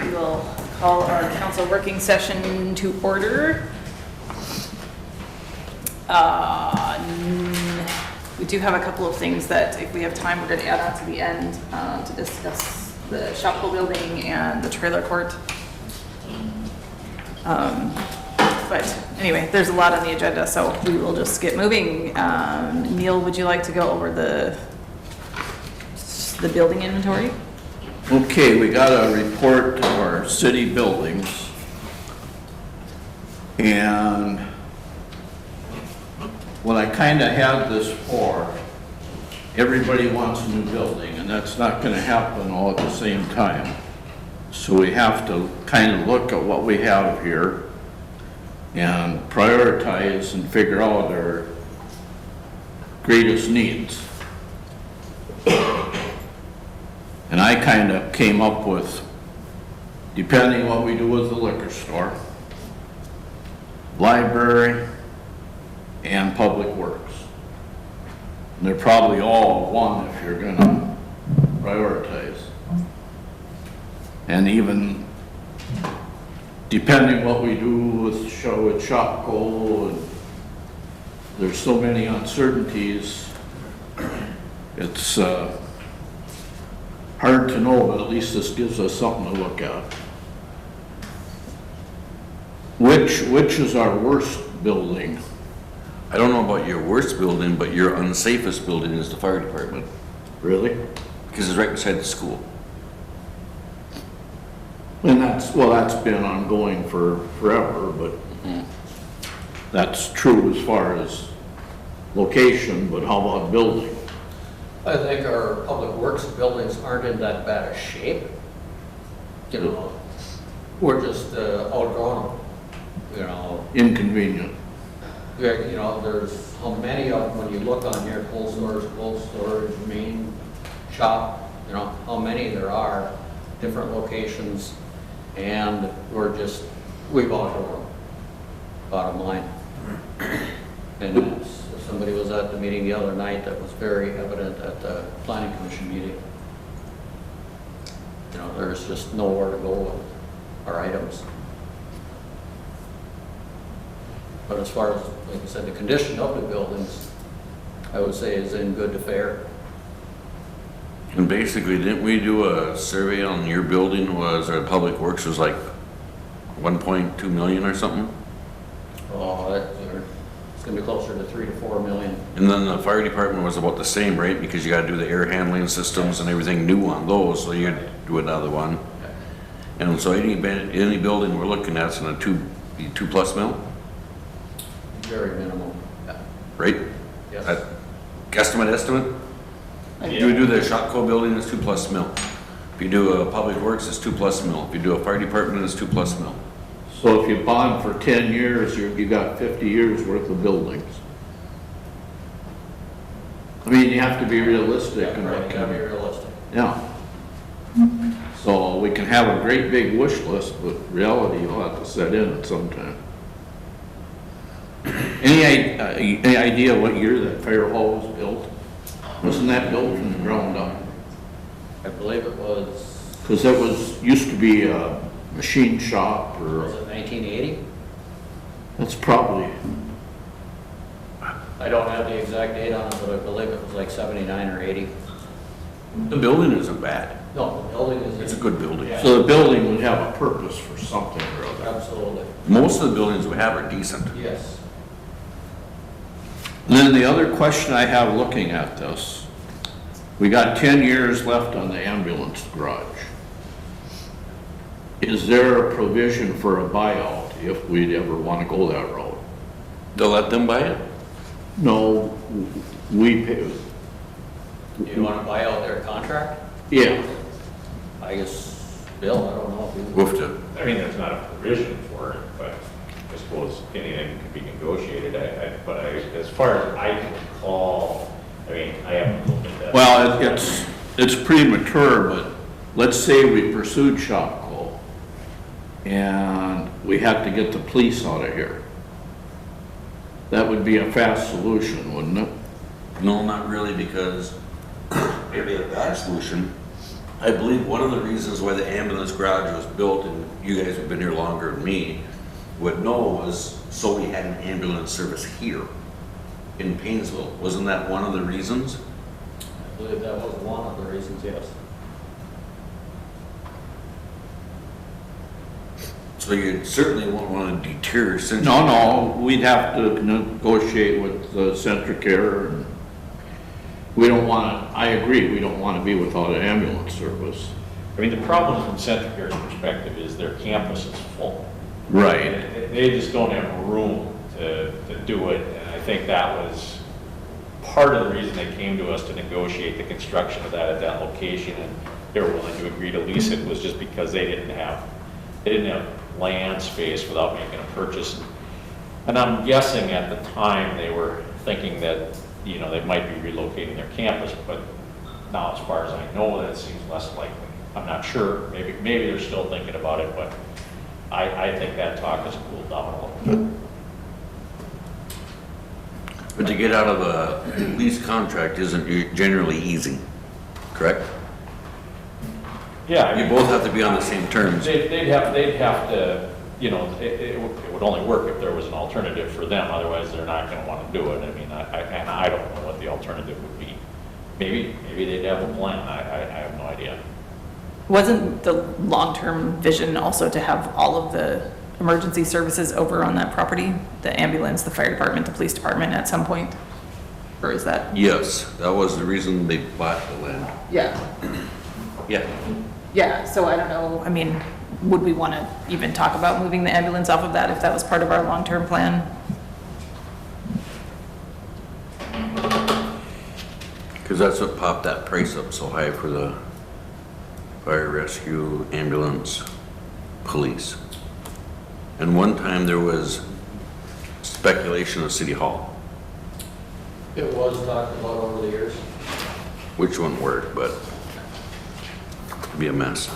we will call our council working session to order. We do have a couple of things that if we have time, we're going to add on to the end to discuss the Shopko building and the trailer court. But anyway, there's a lot on the agenda, so we will just get moving. Neil, would you like to go over the building inventory? Okay, we got a report of our city buildings. And what I kind of had this for, everybody wants a new building, and that's not going to happen all at the same time. So we have to kind of look at what we have here and prioritize and figure out our greatest needs. And I kind of came up with, depending what we do with the liquor store, library, and public works. And they're probably all one if you're gonna prioritize. And even depending what we do with Shopko, and there's so many uncertainties, it's hard to know, but at least this gives us something to look at. Which is our worst building? I don't know about your worst building, but your unsafest building is the fire department. Really? Because it's right beside the school. And that's been ongoing for forever, but that's true as far as location, but how about building? I think our public works buildings aren't in that bad a shape. You know, we're just outgrown them, you know. Inconvenient. You know, there's how many of them, when you look on here, cold storage, main shop, you know, how many there are, different locations, and we've outgrown them, bottom line. And somebody was at the meeting the other night, that was very evident at the planning commission meeting. You know, there's just nowhere to go with our items. But as far as, like I said, the condition of the buildings, I would say is in good to fair. And basically, didn't we do a survey on your building, our public works was like 1.2 million or something? Oh, it's gonna be closer to 3 to 4 million. And then the fire department was about the same, right? Because you gotta do the air handling systems and everything new on those, so you'd do another one. And so any building we're looking at is in a 2+ mil, Very minimal. right? Yes. That guesstimate estimate? If you do the Shopko building, it's 2+ mil. If you do a public works, it's 2+ mil. If you do a fire department, it's 2+ mil. So if you bond for 10 years, you got 50 years worth of buildings. I mean, you have to be realistic. Yeah, right, gotta be realistic. Yeah. So we can have a great big wish list, but reality will have to set in at some time. Any idea what year that fire hall was built? Wasn't that built from the ground up? I believe it was, Because that used to be a machine shop, was or it 1980? that's probably, I don't have the exact date on it, but I believe it was like 79 or 80. The building isn't bad. No, the building is. It's a good building. Yeah. so the building would have a purpose for something or other. Absolutely. Most of the buildings we have are decent. Yes. And then the other question I have looking at this, we got 10 years left on the ambulance garage. Is there a provision for a buyout if we'd ever want to go that road? They'll let them buy it? No, we pay. You want to buy out their contract? Yeah, I guess, Bill, I don't know if you. We'll have to. I mean, there's not a provision for it, but I suppose anything could be negotiated. But as far as I can recall, I mean, I haven't looked at that. well, it's premature, but let's say we pursued Shopko and we had to get the police out of here. That would be a fast solution, wouldn't it? No, not really, because maybe a bad solution I believe one of the reasons why the ambulance garage was built, and you guys have been here longer than me, would know, was so we had an ambulance service here in Painesville. Wasn't that one of the reasons? I believe that was one of the reasons, yes. So you certainly won't want to deter since. No, we'd have to negotiate with Centricare, and we don't want to, I agree, we don't want to be without an ambulance service. I mean, the problem from Centricare's perspective is their campus is full. Right. They just don't have room to do it, and I think that was part of the reason they came to us to negotiate the construction of that at that location, and they were willing to agree to lease it, was just because they didn't have land space without making a purchase. And I'm guessing at the time, they were thinking that, you know, they might be relocating their campus, but now, as far as I know, that seems less likely. I'm not sure, maybe they're still thinking about it, but I think that talk has cooled down a little bit. But to get out of a lease contract isn't generally easy, correct? Yeah. I You mean, both have to be on the same terms. they'd have to, you know, it would only work if there was an alternative for them, otherwise they're not gonna wanna do it. I mean, I don't know what the alternative would be. Maybe they'd have a plan, I have no idea. Wasn't the long-term vision also to have all of the emergency services over on that property? The ambulance, the fire department, the police department at some point? Or is that? Yes, that was the reason they bought the land. Yeah. Yeah. Yeah, so I don't know, I mean, would we want to even talk about moving the ambulance off of that if that was part of our long-term plan? Because that's what popped that price up so high for the fire rescue, ambulance, police. And one time there was speculation of City Hall, It was talked about over the years. which wouldn't work, but it'd be a mess.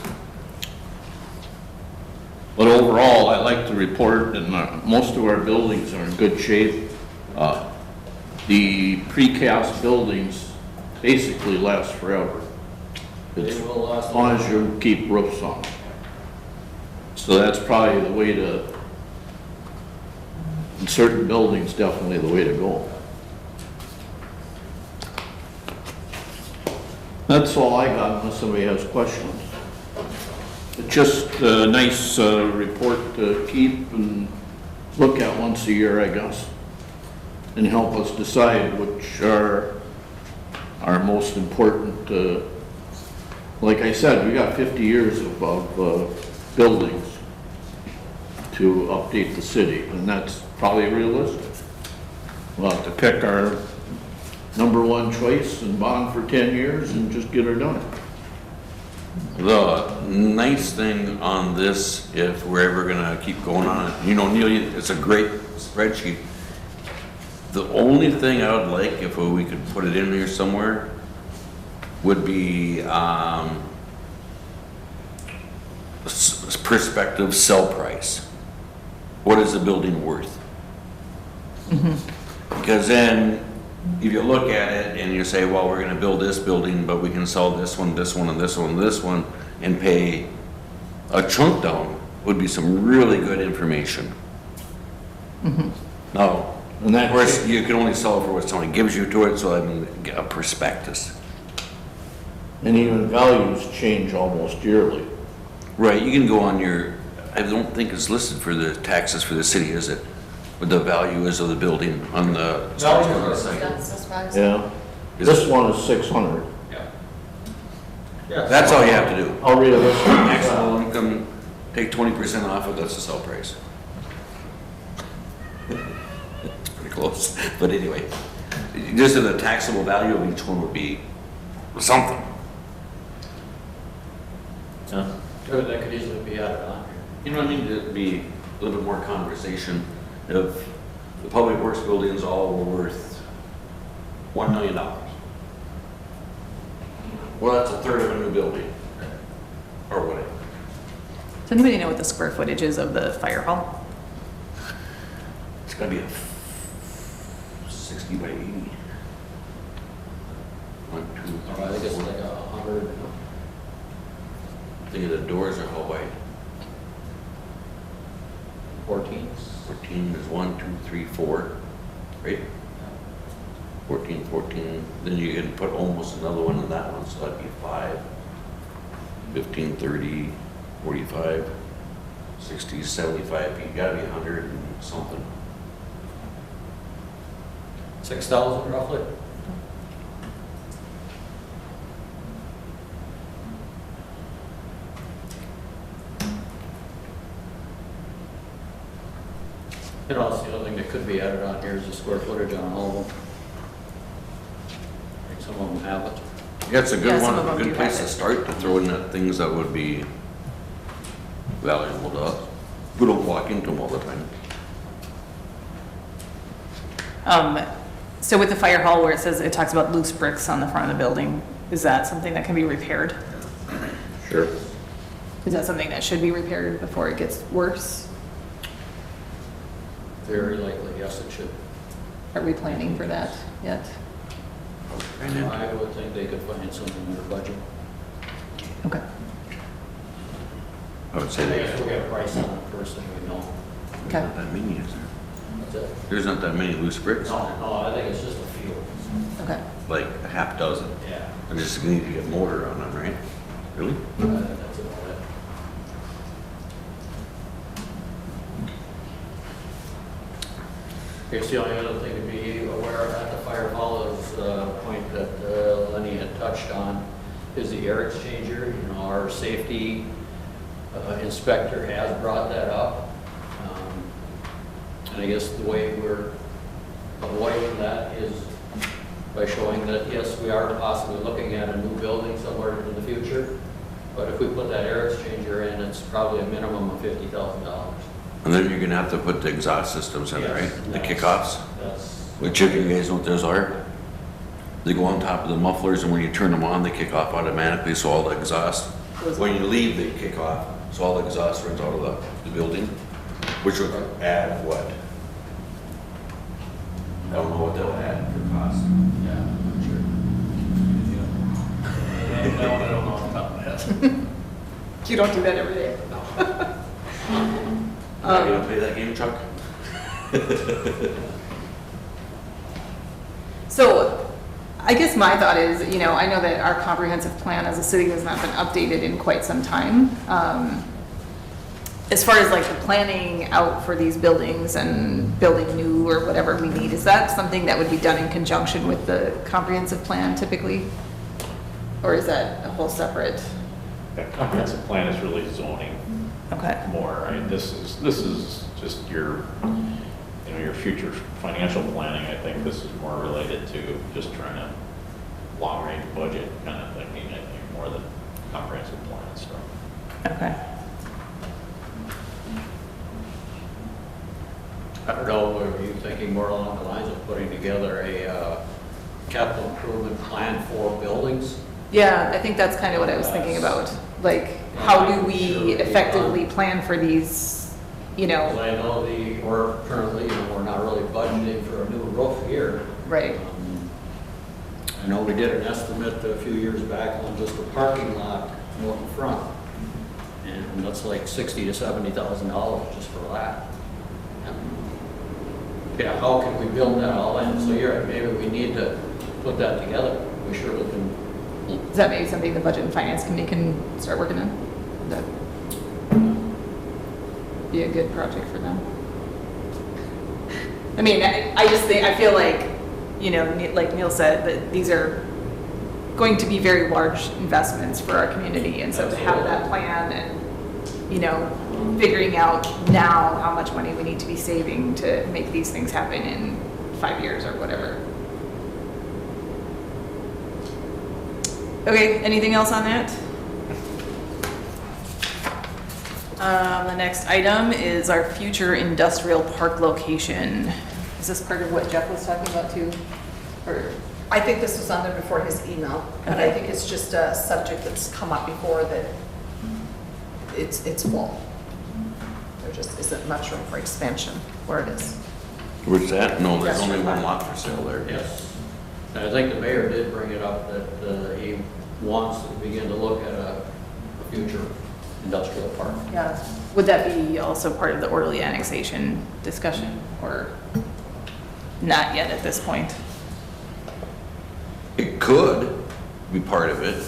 But overall, I like the report, and most of our buildings are in good shape. The precast buildings basically last forever. It's They will last as long as you keep roofs on. So that's probably the way to, in certain buildings, definitely the way to go. That's all I got, unless somebody has questions. It's just a nice report to keep and look at once a year, I guess, and help us decide which are our most important. Like I said, we got 50 years of buildings to update the city, and that's probably realistic. We'll have to pick our number one choice and bond for 10 years and just get her done. The nice thing on this, if we're ever gonna keep going on it, you know, Neil, it's a great spreadsheet. The only thing I would like, if we could put it in here somewhere, would be, prospective sell price. What is the building worth? Because then, if you look at it and you say, well, we're gonna build this building, but we can sell this one, this one, and this one, and this one, and pay a chunk down, would be some really good information. Now, And of course, you can only sell it for what someone gives you to it, so I mean, a prospectus. And even values change almost yearly. Right, you can go on your, I don't think it's listed for the taxes for the city, is it? What the value is of the building on the. Yeah. This one is 600. Yeah. That's all you have to do. I'll read this one. Taxable income, take 20% off it, that's the sell price. It's pretty close, but anyway, just in the taxable value of each one would be something. That could easily be added on here. You know what I mean, it'd be a little bit more conversation if the public works buildings all were worth $1 million. Well, that's a third of a new building, or whatever. Does anybody know what the square footage is of the fire hall? It's gonna be a 60 by 80. 1, 2, I think it's like 100. think of the doors are how wide? 14. 14 is 1, 2, 3, 4, right? 14, 14, then you can put almost another one in that one, so that'd be 5. 15, 30, 45, 60, 75, you gotta be 100 and something. 6,000 roughly? You know, that's the other thing that could be added on here is the square footage on all of them. I think some of them have it. Yeah, it's a Yeah, good some one, of them a do good place have to it. start, to throw in that things that would be valuable to us. We don't walk into them all the time. So with the fire hall where it says, it talks about loose bricks on the front of the building, is that something that can be repaired? Sure. Is that something that should be repaired before it gets worse? Very likely, yes, it should. Are we planning for that yet? I would think they could find something in their budget. Okay. I would say I they, guess we'll get a price on it first thing we know. Okay. not that many, is there? That's it. There's not that many loose bricks, No, I think it's just a few. Okay. like a half dozen. Yeah. I just need to get motor on them, right? Really? That's about it. I guess the only other thing to be aware of at the fire hall is a point that Lenny had touched on, is the air exchanger. You know, our safety inspector has brought that up. And I guess the way we're avoiding that is by showing that, yes, we are possibly looking at a new building somewhere in the future, but if we put that air exchanger in, it's probably a minimum of $50,000. And then you're gonna have to put the exhaust systems in, right? The Yes, kickoffs, That's. which if you guys know what those are, they go on top of the mufflers, and when you turn them on, they kick off automatically, so all the exhaust, when you leave, they kick off, so all the exhaust runs out of the building, which would add what? I don't know what they'll add for cost. Yeah, I'm sure. No, I don't know off the top of my head. You don't do that every day? Are you gonna play that game, Chuck? So I guess my thought is, I know that our comprehensive plan as a city has not been updated in quite some time. As far as like the planning out for these buildings and building new or whatever we need, is that something that would be done in conjunction with the comprehensive plan typically? Or is that a whole separate? That comprehensive plan is really zoning Okay. more, right? This is just your, your future financial planning. I think this is more related to just trying to long-range budget kind of thinking, I think, more than comprehensive plan stuff. Okay. I don't know, were you thinking more along the lines of putting together a capital improvement plan for buildings? Yeah, I think that's kind of what I was thinking about. Like, how do we effectively plan for these, Because I know we're currently, we're not really budgeting for a new roof here. right? I know we did an estimate a few years back on just the parking lot out in front. And that's like $60,000 to $70,000 just for that. Yeah, how can we build that all in? So you're right, maybe we need to put that together. We surely can. Is that maybe something the Budget and Finance Committee can start working on? That be a good project for them. I mean, I just think, I feel like, like Neil said, that these are going to be very large investments for our community. And so to have that plan and, figuring out now how much money we need to be saving to make these things happen in 5 years or whatever. Okay, anything else on that? The next item is our future industrial park location. Is this part of what Jeff was talking about too? Or, I think this was on there before his email, but I Okay. think it's just a subject that's come up before that it's full. There just isn't much room for expansion where it is. Where's that? No, there's Yes, only you're one right. lot for sale there. Yes. And I think the mayor did bring it up that he wants to begin to look at a future industrial park. Yeah. Would that be also part of the orderly annexation discussion, or not yet at this point? It could be part of it.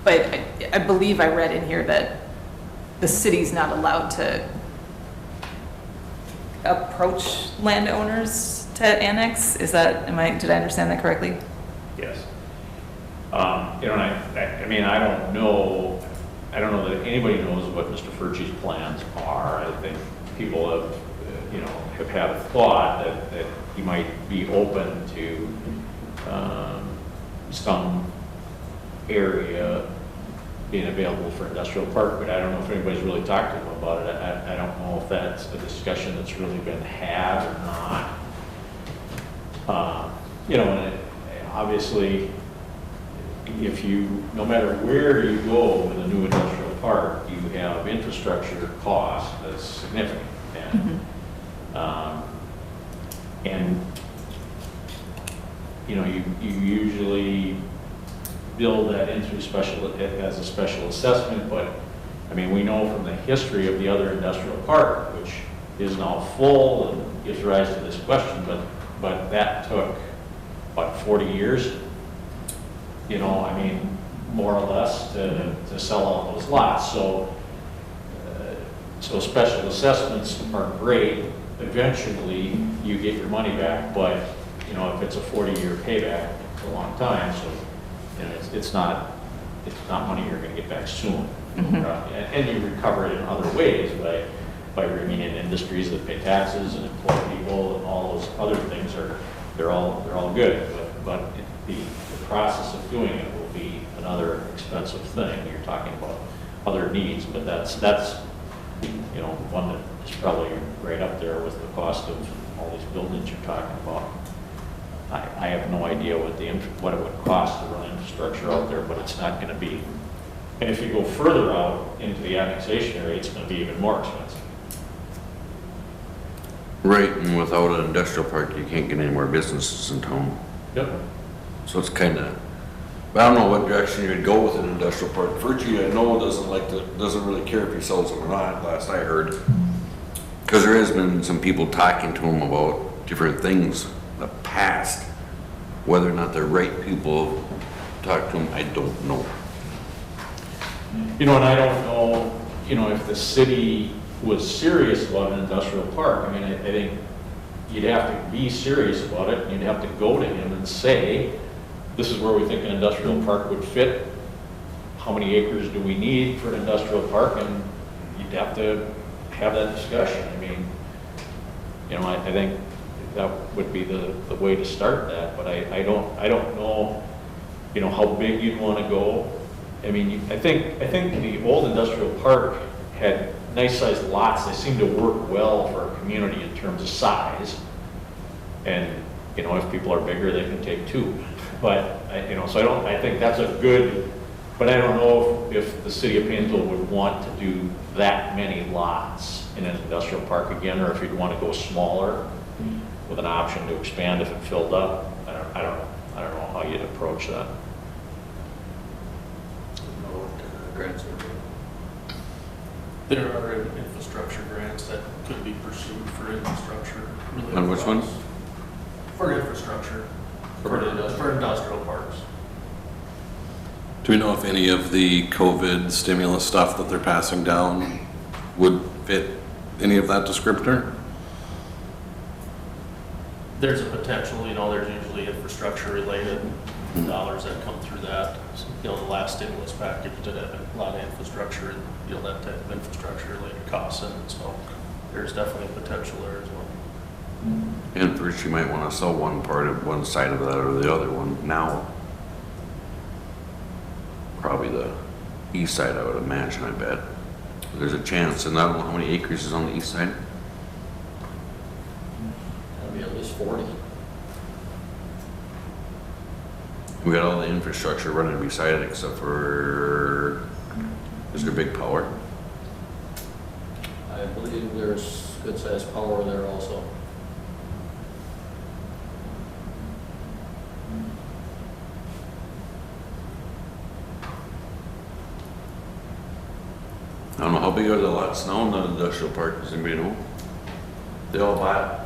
But I believe I read in here that the city's not allowed to approach landowners to annex. Is that, did I understand that correctly? Yes. You know, I mean, I don't know that anybody knows what Mr. Furchy's plans are. I think people have, you know, have had a thought that he might be open to some area being available for industrial park, but I don't know if anybody's really talked to him about it. I don't know if that's a discussion that's really been had or not. You know, and obviously, if you, no matter where you go with a new industrial park, you have infrastructure costs that's significant. And you know, you usually build that into as a special assessment, but I mean, we know from the history of the other industrial park, which is now full and gives rise to this question, but that took, what, 40 years? You know, I mean, more or less to sell all those lots. So special assessments are great. Eventually, you get your money back, but you know, if it's a 40-year payback, it's a long time. So you know, it's not money you're going to get back soon. And you recover it in other ways by bringing in industries that pay taxes and employ people, and all those other things they're all good. But the process of doing it will be another expensive thing. You're talking about other needs, but that's you know, one that is probably right up there with the cost of all these buildings you're talking about. I have no idea what it would cost to run infrastructure out there, but it's not going to be. And if you go further out into the annexation area, it's going to be even more expensive. Right, and without an industrial park, you can't get any more businesses in town. Yep. So it's kind of, I don't know what direction you'd go with an industrial park. Virgie, I know doesn't really care if he sells them or not, last I heard. Because there has been some people talking to him about different things in the past. Whether or not the right people talk to him, I don't know. You know, and I don't know, you know, if the city was serious about an industrial park. I mean, I think you'd have to be serious about it, and you'd have to go to him and say, this is where we think an industrial park would fit. How many acres do we need for an industrial park? And you'd have to have that discussion. I mean, you know, I think that would be the way to start that, but I don't know, you know, how big you'd want to go. I mean, I think the old industrial park had nice sized lots. They seem to work well for a community in terms of size. And, you know, if people are bigger, they can take two. But, you know, so I think that's a good, but I don't know if the city of Painesville would want to do that many lots in an industrial park again, or if you'd want to go smaller with an option to expand if it filled up. I don't know how you'd approach that. Grants. There are infrastructure grants that could be pursued for infrastructure. On which one? For infrastructure, for industrial parks. Do we know if any of the COVID stimulus stuff that they're passing down would fit any of that descriptor? There's a potential, you know, there's usually infrastructure related dollars that come through that. You know, the last stimulus package did have a lot of infrastructure and, you know, that type of infrastructure related costs in it. So there's definitely potential there as well. And first you might want to sell one side of that or the other one now. Probably the east side, I would imagine, I bet. There's a chance, and I don't know how many acres is on the east side. That'd be at least 40. We got all the infrastructure running beside it except for, is there big power? I believe there's good sized power there also. big are the lots now in the industrial park, does anybody know? They all bought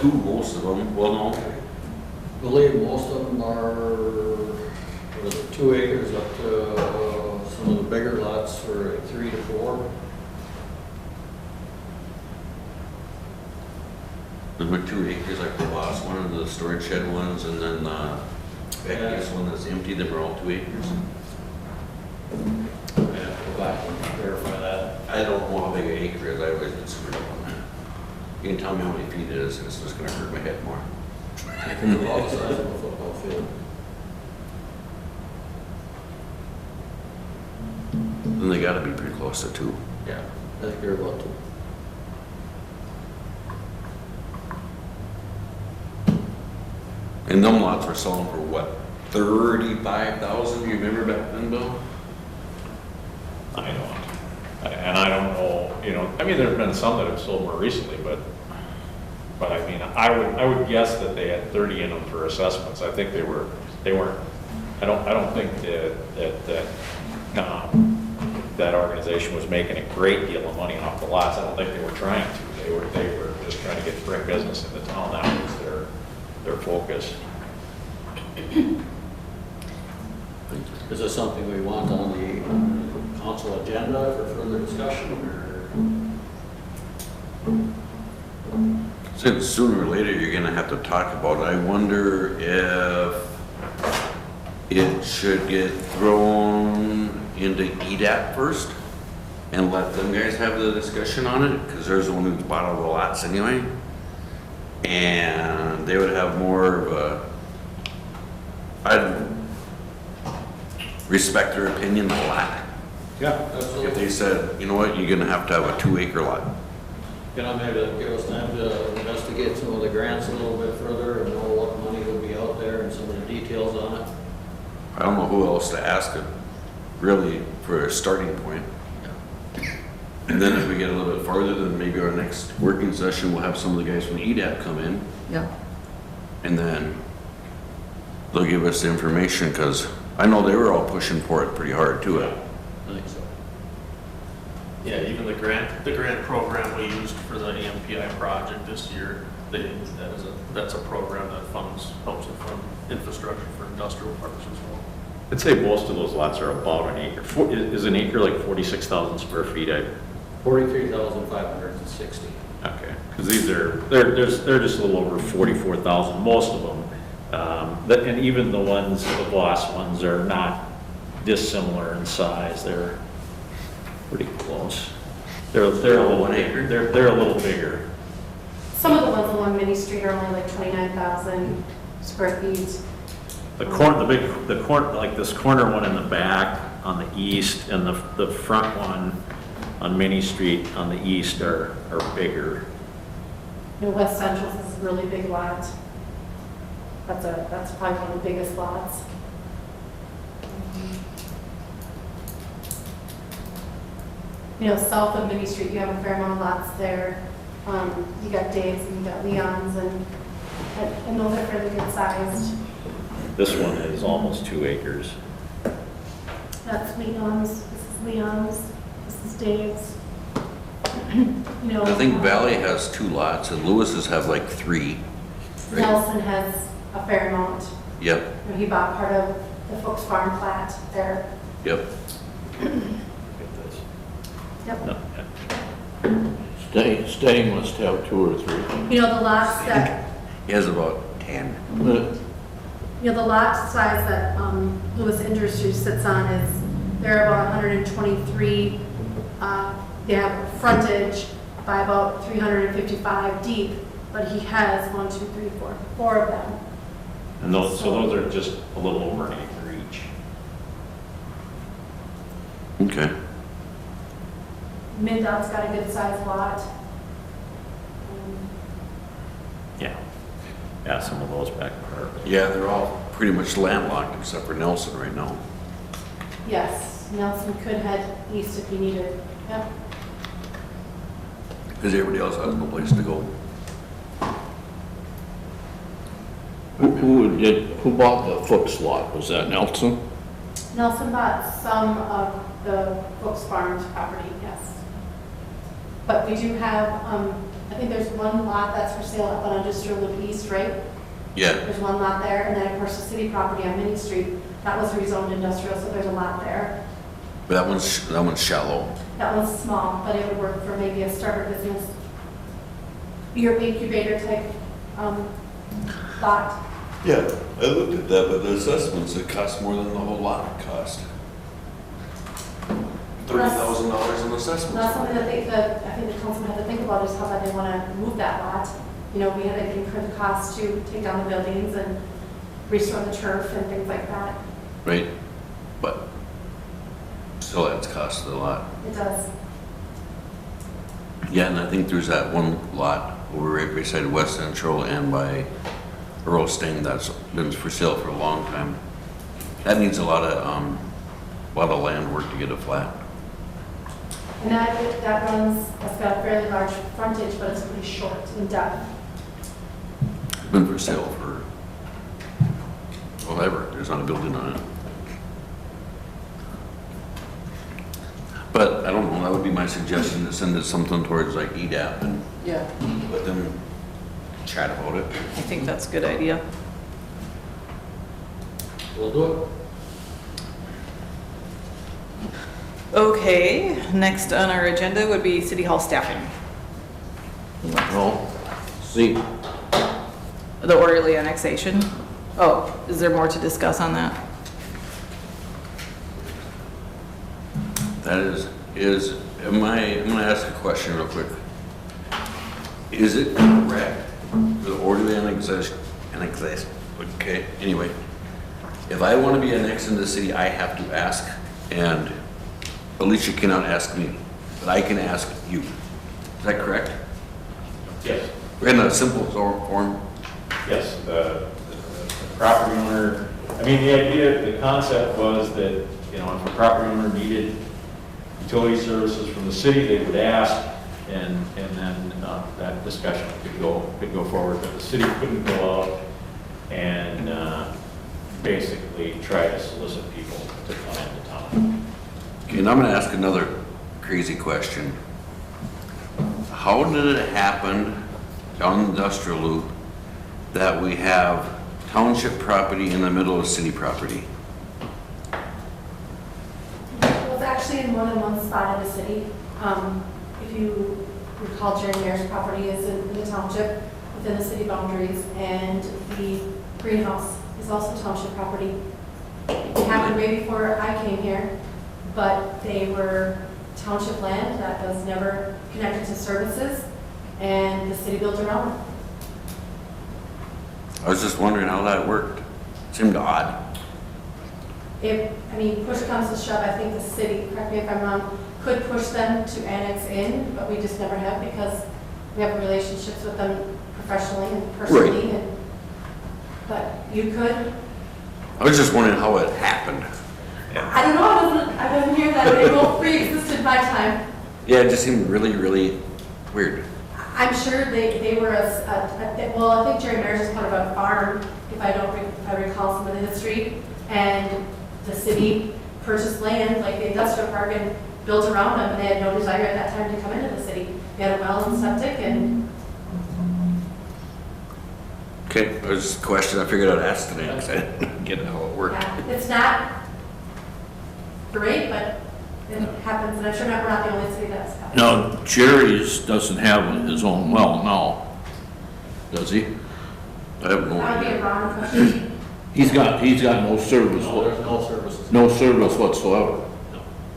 two, most of them, well, no, I believe most of them are, what is it, 2 acres up to some of the bigger lots for 3 to 4. there were 2 acres, like the last one, and the storage shed ones, and then, Becky's one that's empty, they were all 2 acres. Go back and verify that. I don't know how big an acre is, I always been screwed up on that. You can tell me how many feet it is, and it's just gonna hurt my head more. I think it's about the size of a football field. Then they gotta be pretty close to 2. Yeah, I think they're about 2. And them lots were selling for what, 35,000, you remember back then, Bill? I don't. And I don't know, you know, I mean, there've been some that have sold more recently, but I mean, I would guess that they had 30 in them for assessments. I think they weren't, I don't think that organization was making a great deal of money off the lots. I don't think they were trying to. They were just trying to get brick business in the town. That was their focus. Is this something we want on the council agenda for further discussion, or? Since sooner or later you're gonna have to talk about it, I wonder if it should get thrown into EDAP first and let them guys have the discussion on it, because there's the one who's bought all the lots anyway. And they would have more of a, I'd respect their opinion a lot. Yeah, If absolutely. they said, you know what, you're gonna have to have a 2 acre lot. Can I maybe give us time to investigate some of the grants a little bit further and know what money will be out there and some of the details on it? I don't know who else to ask it, really, for a starting point. And then if we get a little bit farther, then maybe our next working session, we'll have some of the guys from EDAP come in, Yeah. and then they'll give us the information, because I know they were all pushing for it pretty hard too. I think so. Yeah, even the grant program we used for the EMPI project this year, that's a program that helps to fund infrastructure for industrial parks as well. I'd say most of those lots are about an acre. Is an acre like 46,000 square feet? 43,560. Okay, because they're just a little over 44,000, most of them. And even the Voss ones are not dissimilar in size. They're pretty close. They're a little 1 acre? They're a little bigger. Some of the ones along Mini Street are only like 29,000 square feet. The corner, like this corner one in the back on the east, and the front one on Mini Street on the east are bigger. West Central is a really big lot. That's probably one of the biggest lots. South of Mini Street, you have a fair amount of lots there. You got Dave's and you got Leon's, and those are fairly good sized. This one is almost 2 acres. That's Leon's, this is Leon's, this is Dave's. I think Valley has 2 lots, and Lewis's have like 3. Nelson has a fair amount. Yep, He bought part of the Folks Farm plat there. yep. Yep. No, Staying must have 2 or 3. The lots that, He has about 10. the lot size that Lewis Industries sits on is, they're about 123, they have frontage by about 355 deep, but he has 4 of them. And those are just a little over an acre each. Okay. Mindot's got a good sized lot. Yeah, some of those back there. Yeah, they're all pretty much landlocked except for Nelson right now. Yes, Nelson could head east if he needed. Yep. Because everybody else has no place to go. Who bought the Fuchs lot? Was that Nelson? Nelson bought some of the Folks Farms property, yes. But we do have, I think there's one lot that's for sale up on Industrial Loop East, right? Yeah, There's one lot there, and then of course the city property on Main Street, that was rezoned industrial, so there's a lot there. but that one's shallow. That one's small, but it would work for maybe a starter business. Your incubator type, lot. Yeah, I looked at that, but the assessments, it cost more than the whole lot cost. $30,000 in assessments. That's something that I think the council had to think about is how bad they want to move that lot. You know, we had to incur the cost to take down the buildings and restore the turf and things like that. Right, but still that's cost a lot. It does. Yeah, and I think there's that one lot over right beside West Central and by Earl Sting that's been for sale for a long time. That needs a lot of land work to get it flat. And that runs, that's got a fairly large frontage, but it's pretty short in depth. It's been for sale for, well, ever. There's not a building on it. But I don't know, that would be my suggestion to send it something towards like EDAP and Yeah. let them chat about it. I think that's a good idea. We'll do it. Okay, next on our agenda would be City Hall staffing. Well, see, The Orderly annexation. Oh, is there more to discuss on that? That I'm gonna ask a question real quick. Is it correct for the orderly annexation, okay, anyway, if I want to be annexed into the city, I have to ask, and Alicia cannot ask me, but I can ask you. Is that correct? Yes, In a simple form? yes, the property owner, I mean, the idea, the concept was that, you know, if a property owner needed utility services from the city, they would ask, and then that discussion could go forward, but the city couldn't go out and basically try to solicit people to come into town. Okay, and I'm gonna ask another crazy question. How did it happen down the industrial loop that we have township property in the middle of city property? Well, it's actually in more than one spot in the city. If you recall, Jerry Mayor's property is in the township within the city boundaries, and the greenhouse is also township property. It happened way before I came here, but they were township land that was never connected to services, and the city built around it. I was just wondering how that worked. Seemed odd. If, I mean, push comes to shove, I think the city, correct me if I'm wrong, could push them to annex in, but we just never have because we have relationships with them professionally and personally. Right. But you could, I was just wondering how it happened. I don't know, I wasn't here that day, both pre-existed my time. Yeah, it just seemed really, really weird. I'm sure they were well, I think Jerry Mayor's is part of a farm, if I recall some of the history, and the city purchased land, like the industrial park, and built around them, and they had no desire at that time to come into the city. They had a well and septic, and Okay, it was just a question I figured I'd ask today because I didn't get how it worked. yeah, it's not great, but it happens, and I'm sure we're not the only city that's happened. now Jerry's doesn't have his own well now, does he? I have no That would be a idea. wrong question. He's got no service, No, there's no services. no service whatsoever.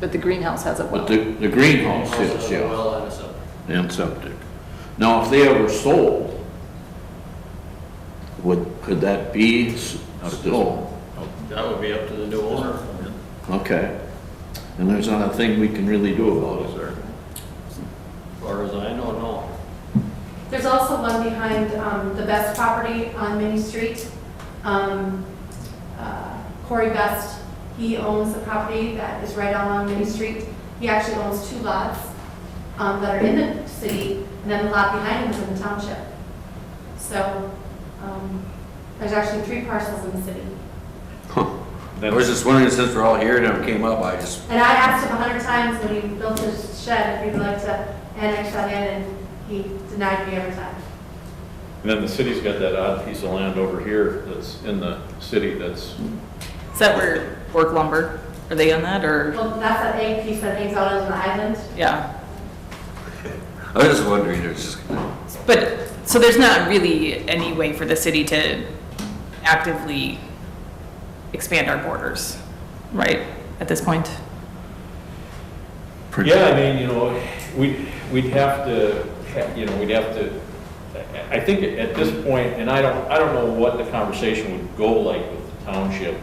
But the greenhouse has a well. But the greenhouse Also, is, a yeah, well and a septic. and septic. Now, if they ever sold, could that be still, That would be up to the new owner. okay. And there's not a thing we can really do about it, there. As far as I know, no. There's also one behind the Best property on Main Street. Corey Best, he owns the property that is right along Main Street. He actually owns 2 lots that are in the city, and then the lot behind him is in the township. So there's actually 3 parcels in the city. Huh. I was just wondering, since we're all here and it came up, I just, And I asked him 100 times when he built his shed if he'd like to annex that in, and he denied me every time. And then the city's got that odd piece of land over here that's in the city that's, Is that where Work Lumber, are they on that, or, Well, that's that egg piece that hangs out on the island. yeah? I was just wondering, it was just, But, so there's not really any way for the city to actively expand our borders, right, at this point? yeah, I mean, we'd have to, I think at this point, and I don't know what the conversation would go like with the township,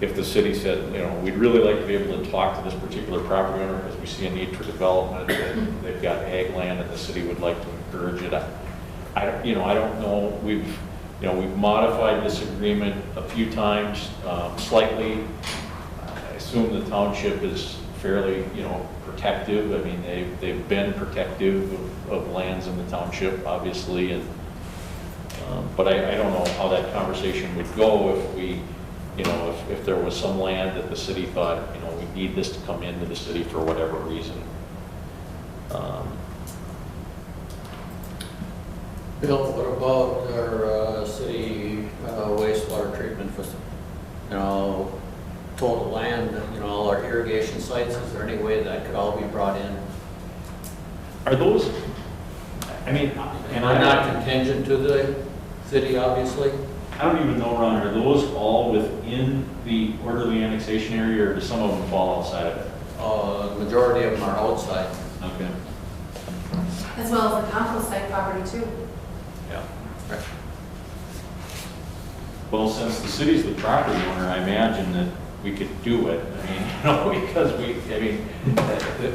if the city said, we'd really like to be able to talk to this particular property owner because we see a need for development, and they've got ag land and the city would like to encourage it. I don't know, we've modified this agreement a few times, slightly. I assume the township is fairly, protective. I mean, they've been protective of lands in the township, obviously, and, but I don't know how that conversation would go if we, if there was some land that the city thought, we need this to come into the city for whatever reason. Bill, what about our city wastewater treatment facility? Total land, all our irrigation sites, is there any way that could all be brought in? Are those, I mean, and I'm not contingent to the city, obviously. I don't even know, Ron, are those all within the orderly annexation area, or do some of them fall outside of it? The majority of them are outside. Okay. As well as the compost site property too. Yeah. Well, since the city's the property owner, I imagine that we could do it. I mean, because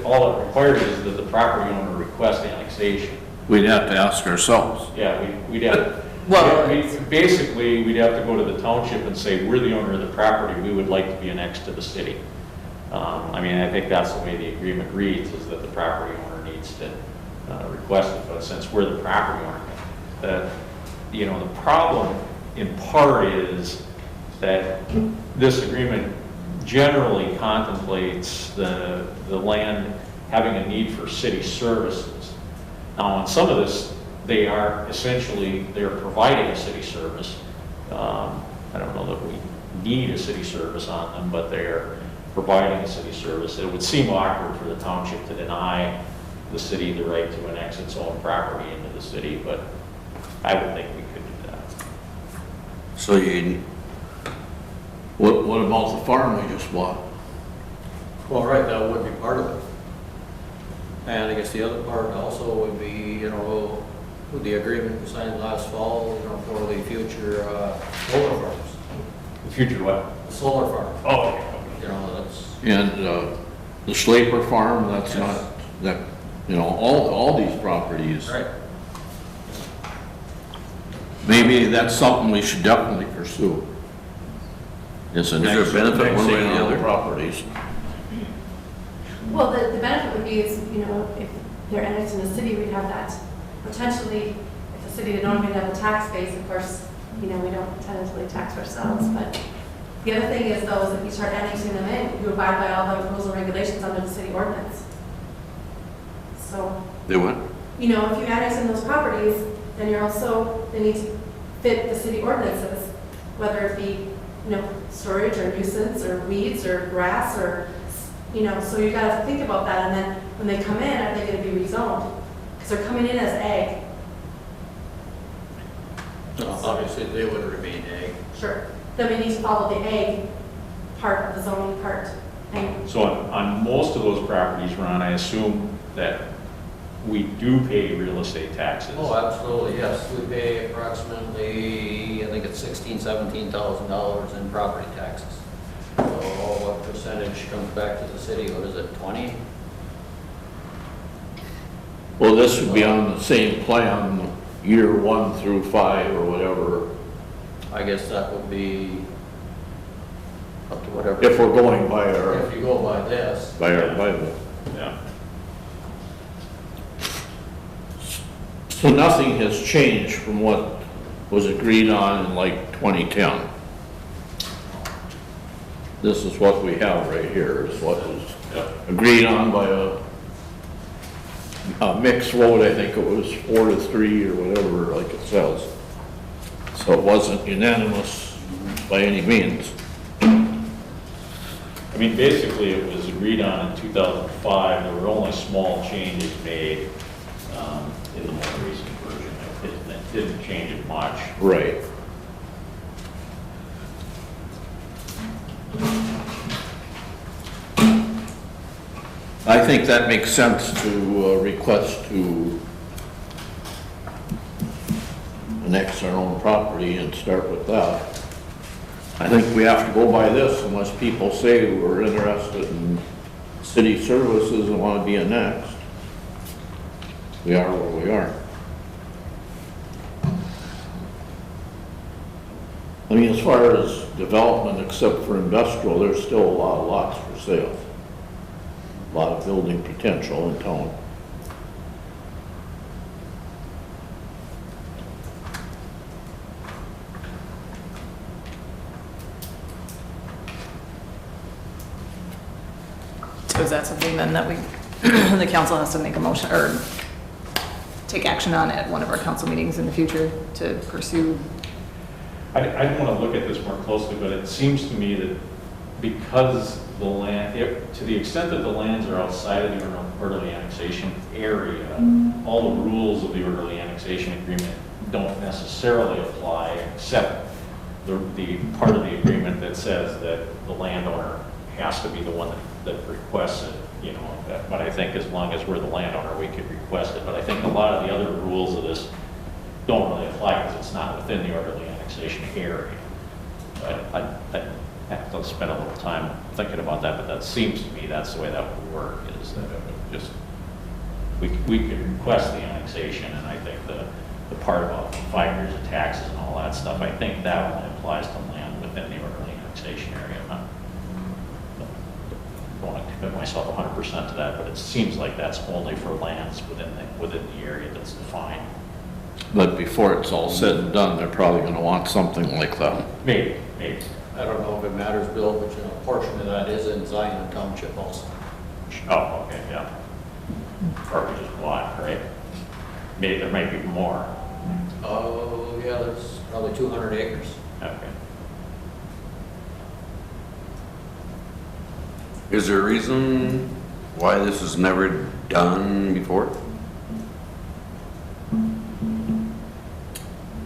all it requires is that the property owner request annexation. We'd have to ask ourselves. Yeah, we'd have, Well, basically, we'd have to go to the township and say, we're the owner of the property, we would like to be annexed to the city. I think that's the way the agreement reads, is that the property owner needs to request it, but since we're the property owner, the problem in part is that this agreement generally contemplates the land having a need for city services. Now, on some of this, they're providing a city service. I don't know that we need a city service on them, but they're providing a city service. It would seem awkward for the township to deny the city the right to annex its own property into the city, but I would think we could do that. so you, What about the farm we just bought? Well, right, that would be part of it. And I guess the other part also would be, with the agreement we signed last fall, for the future solar farms. The future what? The solar farm, Oh, okay. that's, And the Schlaper farm, that's Yes. not, that, all these properties. right. Maybe that's something we should definitely pursue. Is there a benefit one way or the other? Properties. Well, the benefit would be is, if they're annexed in the city, we'd have that potentially, if the city didn't normally have a tax base, of course, we don't tentatively tax ourselves, but the other thing is though, is if you start annexing them in, you abide by all the rules and regulations under the city ordinance. So, they what? if you annex in those properties, then they need to fit the city ordinances, whether it be, storage or nuisance or weeds or grass or, so you gotta think about that, and then when they come in, are they gonna be rezoned? Because they're coming in as ag. Obviously, they would remain ag. Sure. Then we need to follow the ag part of the zoning part. And So on most of those properties, Ron, I assume that we do pay real estate taxes. Oh, absolutely, yes. We pay approximately, I think it's $16,000-$17,000 in property taxes. So what percentage comes back to the city? What is it, 20? Well, this would be on the same plan, year 1 through 5 or whatever, I guess that would be up to whatever. if we're going by If you go by this. our Bible. Yeah. So nothing has changed from what was agreed on in like 2010. This is what we have right here, is what was Yep. agreed on by a mixed vote. I think it was 4-3 or whatever, like it says. So it wasn't unanimous by any means. I mean, basically, it was agreed on in 2005. There were only small changes made in the more recent version. It didn't change it much. Right. I think that makes sense to request to annex our own property and start with that. I think we have to go by this unless people say we're interested in city services and want to be annexed. We are where we are. I mean, as far as development, except for industrial, there's still a lot of lots for sale. A lot of building potential in town. So is that something then that we, the council has to make a motion or take action on at one of our council meetings in the future to pursue? I want to look at this more closely, but it seems to me that because the land, to the extent that the lands are outside of the orderly annexation area, all the rules of the orderly annexation agreement don't necessarily apply, except the part of the agreement that says that the landowner has to be the one that requests it, you know. But I think as long as we're the landowner, we could request it. But I think a lot of the other rules of this don't really apply because it's not within the orderly annexation area. I have to spend a little time thinking about that, but that seems to me that's the way that would work, is that it would just, we could request the annexation, and I think the part about 5 years of taxes and all that stuff, I think that only applies to land within the orderly annexation area. I don't want to commit myself 100% to that, but it seems like that's only for lands within the area that's defined. But before it's all said and done, they're probably gonna want something like that. Maybe. I don't know if it matters, Bill, but you know, a portion of that is in Zion Township also. Oh, okay, yeah. Or just one, right? Maybe there might be more. Oh, yeah, there's probably 200 acres. Okay. Is there a reason why this was never done before?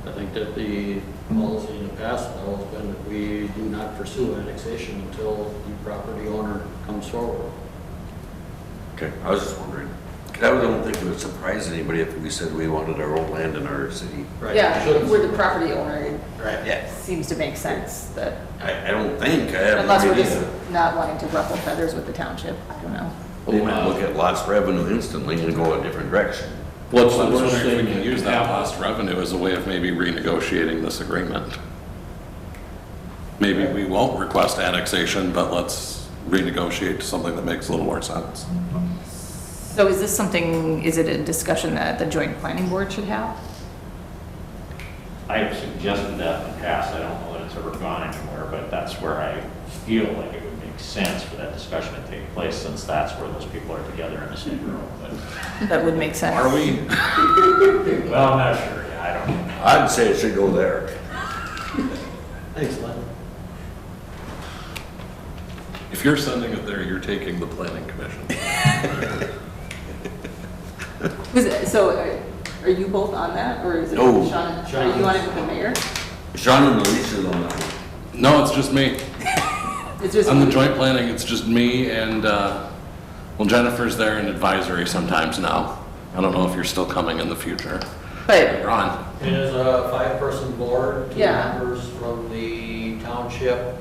I think that the policy in the past has always been that we do not pursue annexation until the property owner comes forward. Okay, I was just wondering. 'Cause I don't think it would surprise anybody if we said we wanted our own land in our city. Right. Yeah, Should've- we're the property owner, it Right, yeah. seems to make sense that, I don't think, I have no unless we're idea. just not wanting to ruffle feathers with the township, I don't know. They might look at lost revenue instantly and go a different direction. What's So the I was worst wondering if thing we can that use can that happen? lost revenue as a way of maybe renegotiating this agreement. Maybe we won't request annexation, but let's renegotiate to something that makes a little more sense. So is this something, is it a discussion that the joint planning board should have? I have suggested that in the past. I don't know that it's ever gone anywhere, but that's where I feel like it would make sense for that discussion to take place, since that's where those people are together in the same room. But, That would make sense. Are we? well, I'm not sure. Yeah, I don't know. I'd say it should go there. Thanks, Len. If you're sending it there, you're taking the planning commission. So are you both on that, or is it No. Sean? Are you on it with the mayor? Sean and Alicia's on that. No, it's just me. It's just. On the joint planning, it's just me and, well, Jennifer's there in advisory sometimes now. I don't know if you're still coming in the future. But, Ron? It is a 5-person board, 2 Yeah. members from the township,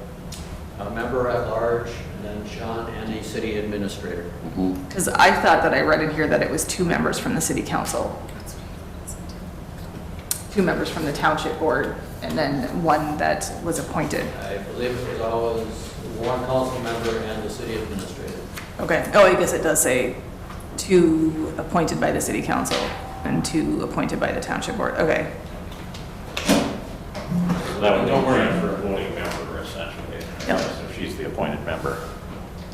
a member at large, and then Sean and a city administrator. because I thought that I read in here that it was 2 members from the city council. 2 members from the township board, and then 1 that was appointed. I believe it was always 1 council member and the city administrator. Okay, oh, I guess it does say 2 appointed by the city council and 2 appointed by the township board, okay. So that would don't worry for a voting member, essentially. Yep. So she's the appointed member.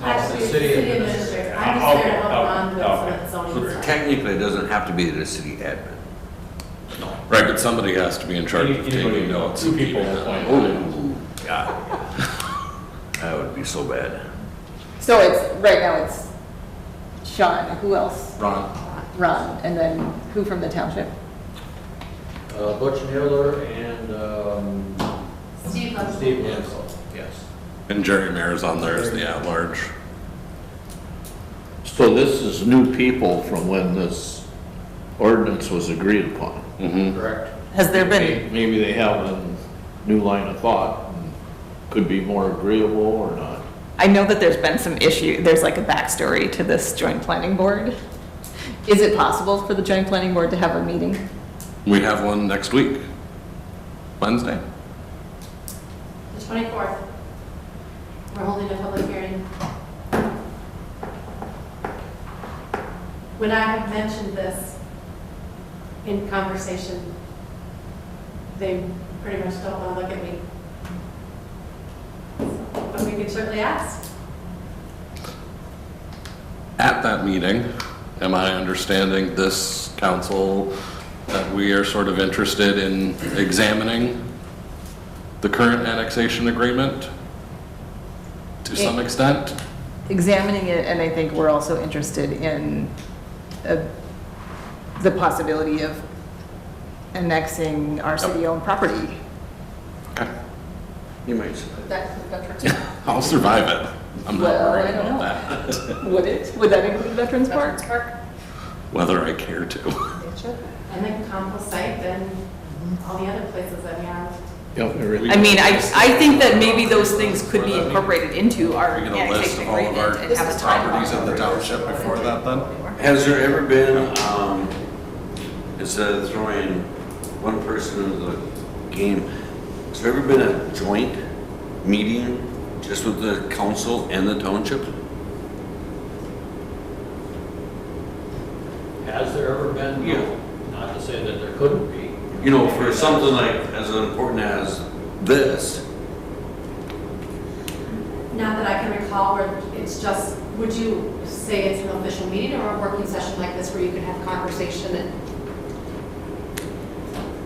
Actually, the it's city city administrator. administrator. I'm just there to Okay, help Ron with some okay. of the zoning So stuff. technically, it doesn't have to be the city admin. Right, but somebody has to be in charge of Anybody, taking notes. two people appointed. God. That would be so bad. So it's, right now it's Sean, who else? Ron, Ron, and then who from the township? Butch Mueller and Steve Lutz. Steve Lensel, yes. and Jerry Mayor's on there as the at-large. So this is new people from when this ordinance was agreed upon. Mm-hmm. Correct. Has there been, Maybe they have a new line of thought, and could be more agreeable or not. I know that there's been some issue, there's like a backstory to this joint planning board. Is it possible for the joint planning board to have a meeting? We have one next week, Wednesday. The 24th. We're holding a public hearing. When I have mentioned this in conversation, they pretty much don't want to look at me. But we can certainly ask. At that meeting, am I understanding this council that we are sort of interested in examining the current annexation agreement to some extent? Examining it, and I think we're also interested in the possibility of annexing our city-owned property. Okay. You might say. I'll survive it. I'm not Well, worried I don't about know. that. Would it? Would that include Veterans Park? Whether I care to. And the compost site and all the other places that we have. Yep, it really- I mean, I think that maybe those things could be incorporated into our We get a list annexation of all of our agreement and have a properties in timeline. the township before that then? Has there ever been, instead of throwing one person into the game, has there ever been a joint meeting just with the council and the township? Has there ever been? Yeah. Not to say that there couldn't be. You know, for something like as important as this, Not that I can recall where it's just, would you say it's an official meeting or a working session like this where you can have conversation and?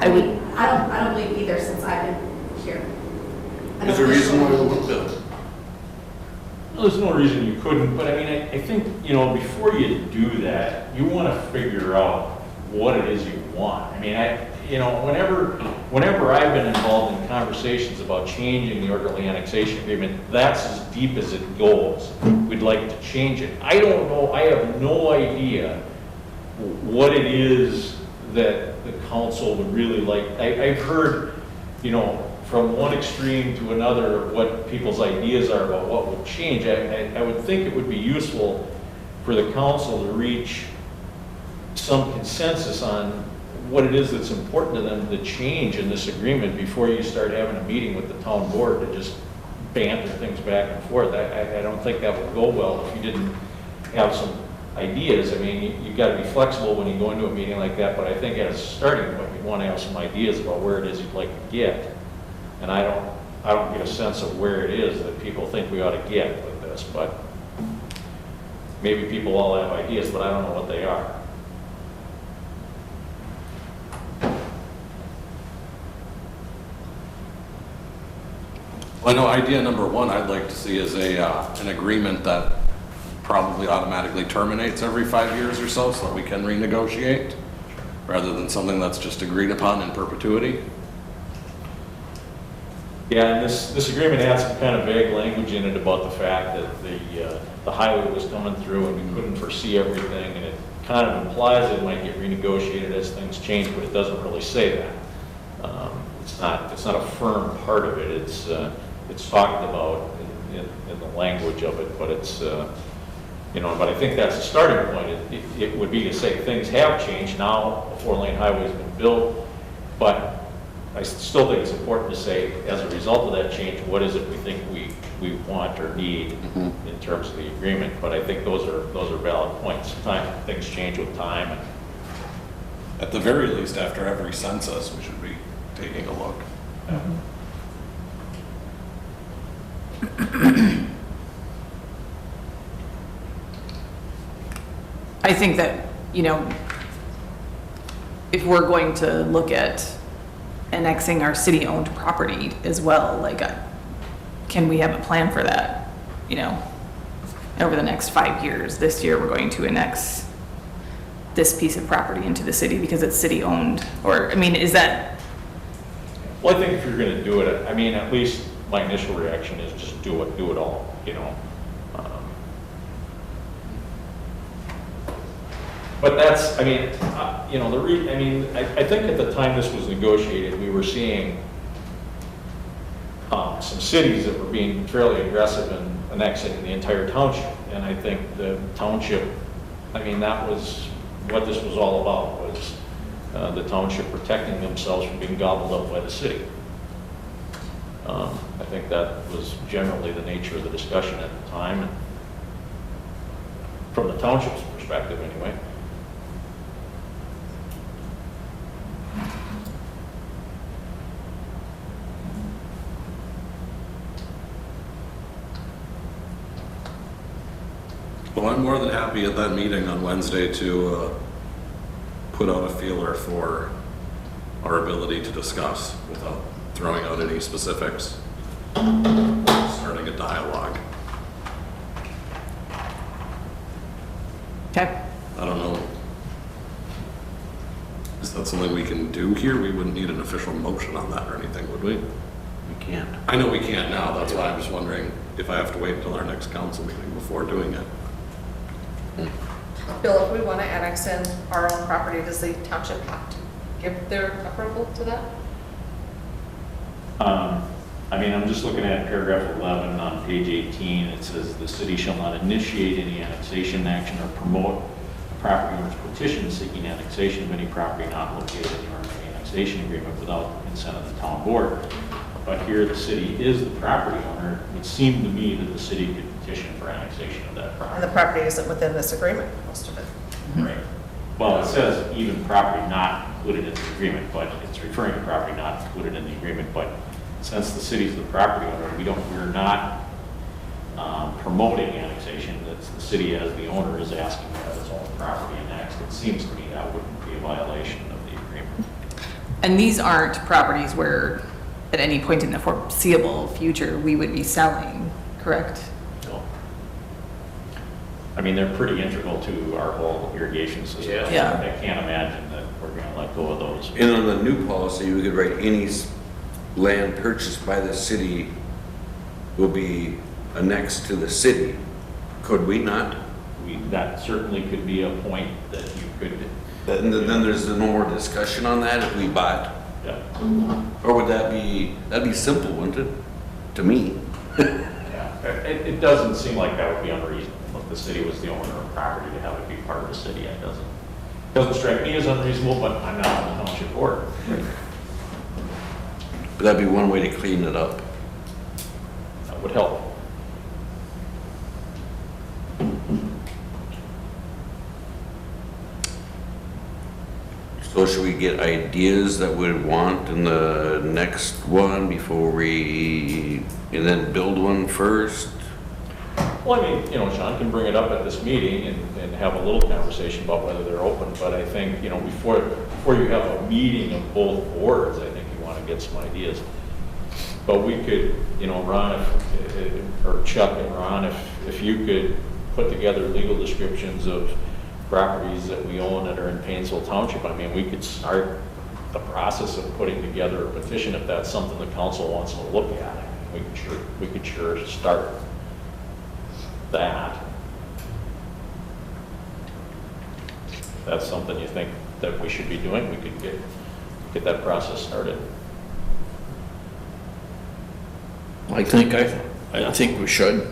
I would, I don't believe either since I've been here. An is there a reason why we official- wouldn't build? Well, there's no reason you couldn't, but I mean, I think, you know, before you do that, you want to figure out what it is you want. I mean, you know, whenever I've been involved in conversations about changing the orderly annexation agreement, that's as deep as it goes. We'd like to change it. I don't know, I have no idea what it is that the council would really like. I've heard, you know, from one extreme to another, what people's ideas are about what would change. I would think it would be useful for the council to reach some consensus on what it is that's important to them to change in this agreement before you start having a meeting with the town board to just banter things back and forth. I don't think that would go well if you didn't have some ideas. I mean, you've got to be flexible when you go into a meeting like that, but I think as a starting point, you'd want to have some ideas about where it is you'd like to get. And I don't get a sense of where it is that people think we ought to get with this, but maybe people all have ideas, but I don't know what they are. Well, I know idea number one I'd like to see is an agreement that probably automatically terminates every 5 years or so that we can renegotiate, rather than something that's just agreed upon in perpetuity. Yeah, and this agreement has some kind of vague language in it about the fact that the highway was coming through and we couldn't foresee everything, and it kind of implies it might get renegotiated as things change, but it doesn't really say that. It's not a firm part of it. It's talked about in the language of it, but it's you know. But I think that's a starting point. It would be to say things have changed now. A 4-lane highway has been built, but I still think it's important to say, as a result of that change, what is it we think we want or need in terms of the agreement. But I think those are valid points. Sometimes things change with time. And At the very least, after every census, we should be taking a look. I think that, if we're going to look at annexing our city-owned property as well, like, can we have a plan for that? Over the next 5 years, this year, we're going to annex this piece of property into the city because it's city-owned, or, is that, Well, I think if you're gonna do it, at least my initial reaction is just do it all, But that's, I think at the time this was negotiated, we were seeing some cities that were being fairly aggressive in annexing the entire township. And I think the township, that was what this was all about, was the township protecting themselves from being gobbled up by the city. I think that was generally the nature of the discussion at the time, from the township's perspective anyway. Well, I'm more than happy at that meeting on Wednesday to put out a feeler for our ability to discuss without throwing out any specifics, starting a dialogue. okay? I don't know. Is that something we can do here? We wouldn't need an official motion on that or anything, would we? We can't. I know we can't now, that's why I was wondering if I have to wait until our next council meeting before doing it. Bill, if we want to annex in our own property, does the township have to give their approval to that? I'm just looking at paragraph 11 on page 18. It says, "The city shall not initiate any annexation action or promote a property owner's petition seeking annexation of any property not located in the annexation agreement without the consent of the town board." But here, the city is the property owner. It would seem to me that the city could petition for annexation of that property. And the property isn't within this agreement, most of it. Right. Well, it says even property not included in the agreement, but it's referring to property not included in the agreement. But since the city's the property owner, we're not promoting annexation. That's the city as the owner is asking to have its own property annexed. It seems to me that wouldn't be a violation of the agreement. And these aren't properties where, at any point in the foreseeable future, we would be selling, correct? So, they're pretty integral to our whole irrigation system. Yeah. I can't imagine that we're gonna let go of those. And on the new policy, we could write any land purchased by the city will be annexed to the city. Could we not? That certainly could be a point that you could. And then there's no more discussion on that if we bought, Yeah. or would that'd be simple, wouldn't it? To me. Yeah. It doesn't seem like that would be unreasonable. If the city was the owner of property, to have it be part of the city, it doesn't strike me as unreasonable, but I'm not on the township board. But that'd be one way to clean it up. That would help. So should we get ideas that we'd want in the next one before and then build one first? Well, Sean can bring it up at this meeting and have a little conversation about whether they're open, but I think, before you have a meeting of both boards, I think you want to get some ideas. But we could, Ron, or Chuck and Ron, if you could put together legal descriptions of properties that we own that are in Painesville Township, we could start the process of putting together a petition if that's something the council wants to look at. We could sure start that. If that's something you think that we should be doing, we could get that process started. I think we should.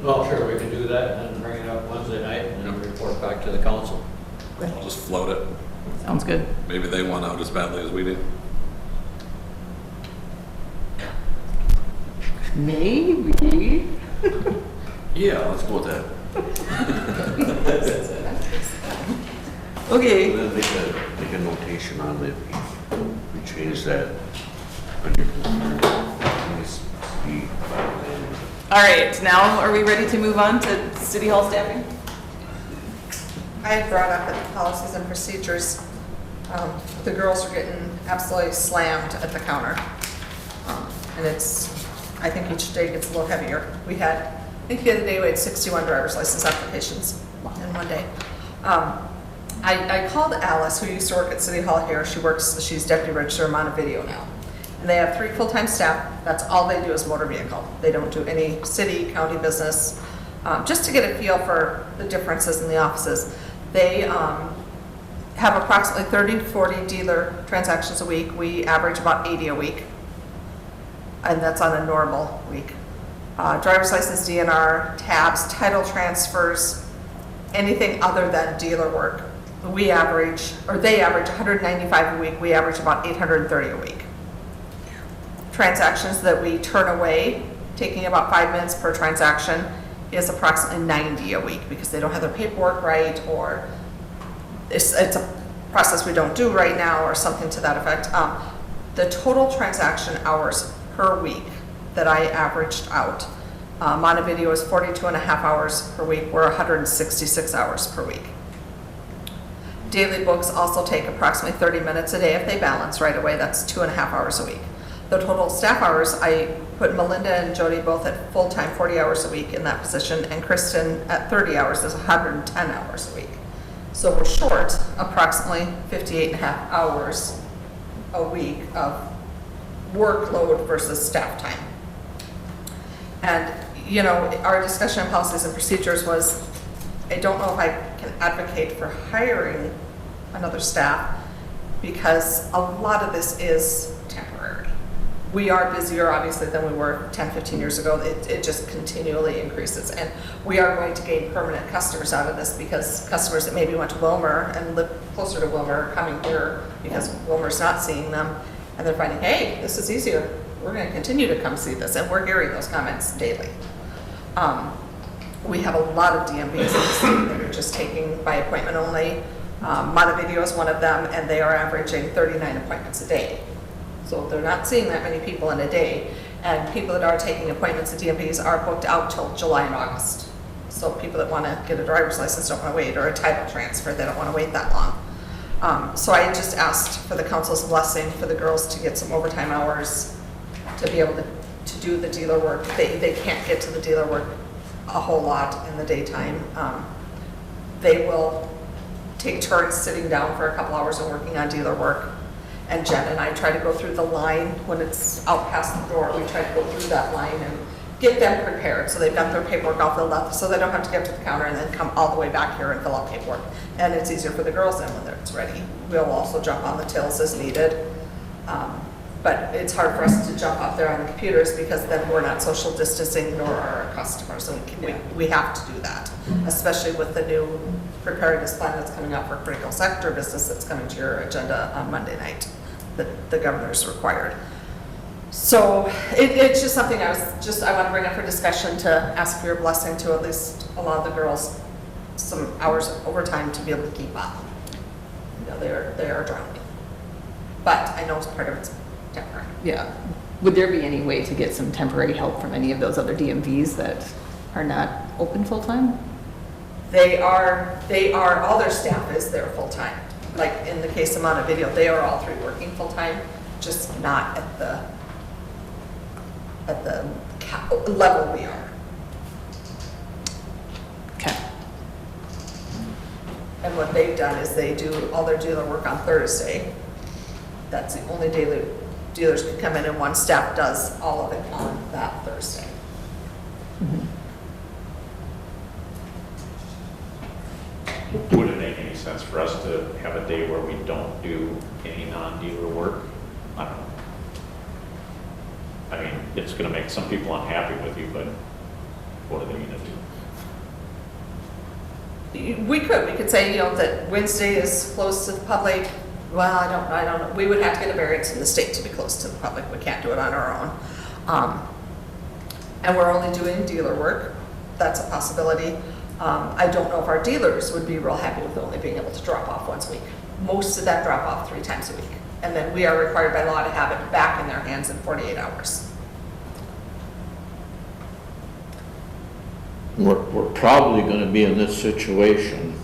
Well, sure, we can do that and then bring it up Wednesday night and then report back to the council. I'll just float it. Sounds good. Maybe they want out as badly as we did. Maybe. Yeah, let's go with that. Okay. And then make a notation on it. We change that. All right, now are we ready to move on to City Hall staffing? I had brought up at the policies and procedures, the girls are getting absolutely slammed at the counter. And I think each day gets a little heavier. I think the other day we had 61 driver's license applications in one day. I called Alice, who used to work at City Hall here. She's deputy registrar in Montevideo now. And they have 3 full-time staff. That's all they do is motor vehicle. They don't do any city, county business. Just to get a feel for the differences in the offices, they have approximately 30 to 40 dealer transactions a week. We average about 80 a week. And that's on a normal week. Driver's license, DNR, tabs, title transfers, anything other than dealer work. They average 195 a week. We average about 830 a week. Transactions that we turn away, taking about 5 minutes per transaction, is approximately 90 a week because they don't have their paperwork right, or it's a process we don't do right now, or something to that effect. The total transaction hours per week that I averaged out, Montevideo is 42 and a half hours per week. We're 166 hours per week. Daily books also take approximately 30 minutes a day if they balance right away. That's 2.5 hours a week. The total staff hours, I put Melinda and Jody both at full-time 40 hours a week in that position, and Kristen at 30 hours is 110 hours a week. So we're short approximately 58 and a half hours a week of workload versus staff time. And, you know, our discussion on policies and procedures was, I don't know if I can advocate for hiring another staff because a lot of this is temporary. We are busier, obviously, than we were 10, 15 years ago. It just continually increases. And we are going to gain permanent customers out of this because customers that maybe went to Wilmer and live closer to Wilmer are coming here because Wilmer's not seeing them. And they're finding, hey, this is easier. We're going to continue to come see this. And we're hearing those comments daily. We have a lot of DMVs that are just taking by appointment only. Montevideo is one of them, and they are averaging 39 appointments a day. So they're not seeing that many people in a day. And people that are taking appointments at DMVs are booked out till July and August. So people that want to get a driver's license don't want to wait, or a title transfer, they don't want to wait that long. So I just asked for the council's blessing for the girls to get some overtime hours to be able to do the dealer work. They can't get to the dealer work a whole lot in the daytime. They will take turns sitting down for a couple hours and working on dealer work. And Jen and I try to go through the line when it's out past the door. We try to go through that line and get them prepared so they've got their paperwork all filled out so they don't have to get to the counter and then come all the way back here and fill out paperwork. And it's easier for the girls then when it's ready. We'll also jump on the tills as needed. But it's hard for us to jump up there on the computers because then we're not social distancing nor are our customers. So we have to do that, especially with the new preparedness plan that's coming out for critical sector business that's coming to your agenda on Monday night that the governor's required. So it's just something I want to bring up for discussion to ask for your blessing to at least allow the girls some hours of overtime to be able to keep up. You know, they are drowning. But I know part of it's temporary. Yeah. Would there be any way to get some temporary help from any of those other DMVs that are not open full-time? They are, all their staff is there full-time. Like in the case of Montevideo, they are all 3 working full-time, just not at the level we are. Okay. And what they've done is they do all their dealer work on Thursday. That's the only day dealers can come in, and one staff does all of it on that Thursday. Would it make any sense for us to have a day where we don't do any non-dealer work? I don't know. I mean, it's gonna make some people unhappy with you, but what are they gonna do? We could say, you know, that Wednesday is closed to the public. Well, I don't know. We would have to get a variance in the state to be closed to the public. We can't do it on our own. And we're only doing dealer work. That's a possibility. I don't know if our dealers would be real happy with only being able to drop off once a week. Most of them drop off 3 times a week. And then we are required by law to have it back in their hands in 48 hours. We're probably gonna be in this situation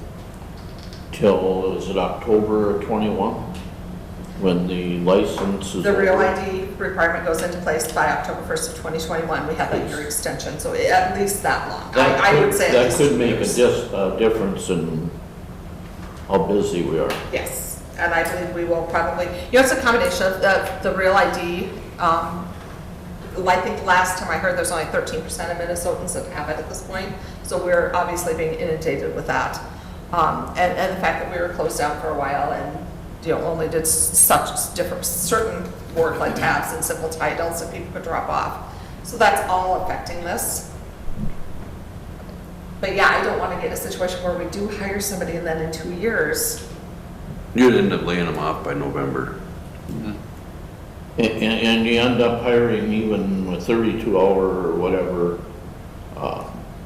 till, is it October of 21? When the license is The real over? ID requirement goes into place by October 1st of 2021. We have that year extension, so at least that long. I would say at That least could 2 make years. a difference in how busy we are. Yes, and I believe we will probably, it's a combination of the real ID. I think last time I heard there's only 13% of Minnesotans that have it at this point, so we're obviously being inundated with that. And the fact that we were closed down for a while and, only did such different, certain work like tabs and simple titles that people could drop off. So that's all affecting this. But yeah, I don't want to get in a situation where we do hire somebody and then in 2 years, You'd end up laying them off by November. And you end up hiring even a 32-hour or whatever,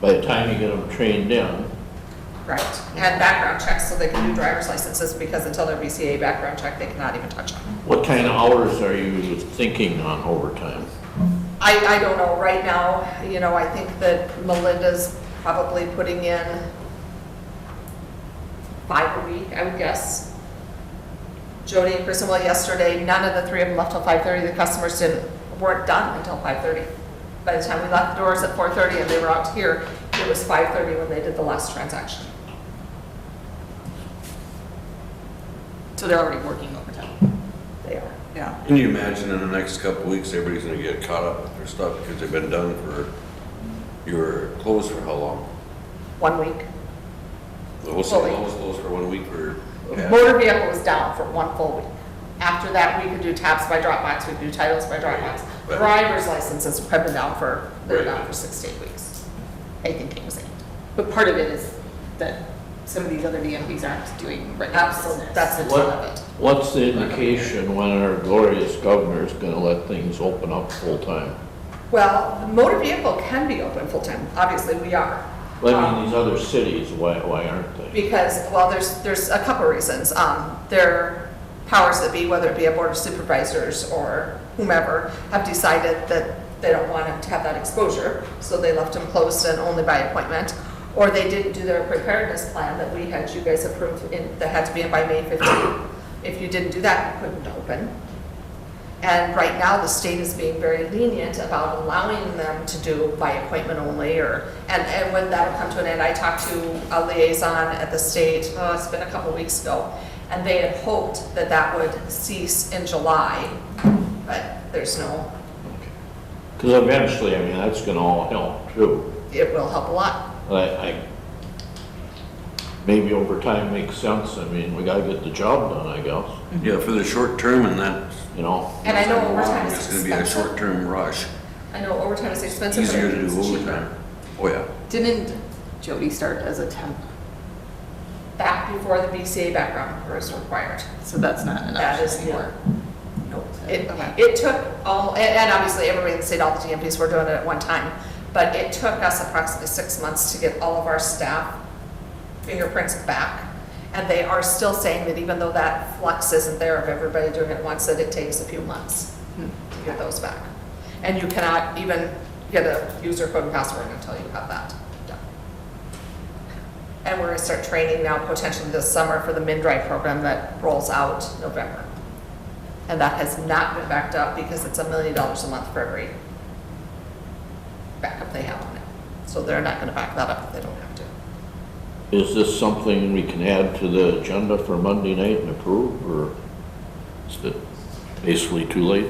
by the time you get them trained in. right, and background checks so they can do driver's licenses, because until their BCA background check, they cannot even touch them. What kind of hours are you thinking on overtime? I don't know, right now, I think that Melinda's probably putting in 5 a week, I would guess. Jody and Kristen, yesterday, none of the 3 of them left till 5:30, the customers weren't done until 5:30. By the time we left the doors at 4:30 and they were out here, it was 5:30 when they did the last transaction. So they're already working overtime. They are. Yeah. Can you imagine in the next couple of weeks, everybody's gonna get caught up with their stuff because they've been done you were closed for how long? 1 week. The whole city was closed for 1 week for. Motor vehicle was down for 1 full week. After that, we could do tabs by Dropbox, we could do titles by Dropbox. Right. Driver's licenses have been down they're Right. down for 6 to 8 weeks. I think it was 8. But part of it is that some of these other DMVs aren't doing regular Absolutely, business. that's the ton of it. What's the indication when our glorious governor's gonna let things open up full-time? Well, the motor vehicle can be open full-time, obviously we are. Well, I mean, these other cities, why aren't they? Because, there's a couple reasons. Their powers that be, whether it be a board of supervisors or whomever, have decided that they don't want them to have that exposure, so they left them closed and only by appointment. Or they didn't do their preparedness plan that we had you guys approve that had to be in by May 15th. If you didn't do that, you couldn't open. And right now, the state is being very lenient about allowing them to do by appointment only, and when that'll come to an end. I talked to a liaison at the state, it's been a couple weeks ago, and they had hoped that that would cease in July, but there's no, Because eventually, I mean, that's gonna all help too. it will help a lot. Maybe overtime makes sense, I mean, we gotta get the job done, I guess, Yeah, for the short term, and that's. you know? And I know overtime is It's gonna be a expensive. short-term rush. I know overtime is expensive, but Easier I to think do it's cheaper. overtime. Oh, yeah. Didn't Jody start as a temp? Back before the BCA background was required. So that's not enough That is anymore. Nope. Okay. It took and obviously everybody in the state, all the GMPs were doing it at one time, but it took us approximately 6 months to get all of our staff fingerprints back. And they are still saying that even though that flux isn't there of everybody doing it at once, that it takes a few months to get those back. And you cannot even get a user code and password until you have that done. And we're gonna start training now potentially this summer for the MinDrive program that rolls out November. And that has not been backed up because it's $1 million a month for every backup they have on it. So they're not gonna back that up if they don't have to. Is this something we can add to the agenda for Monday night and approve, or is it basically too late?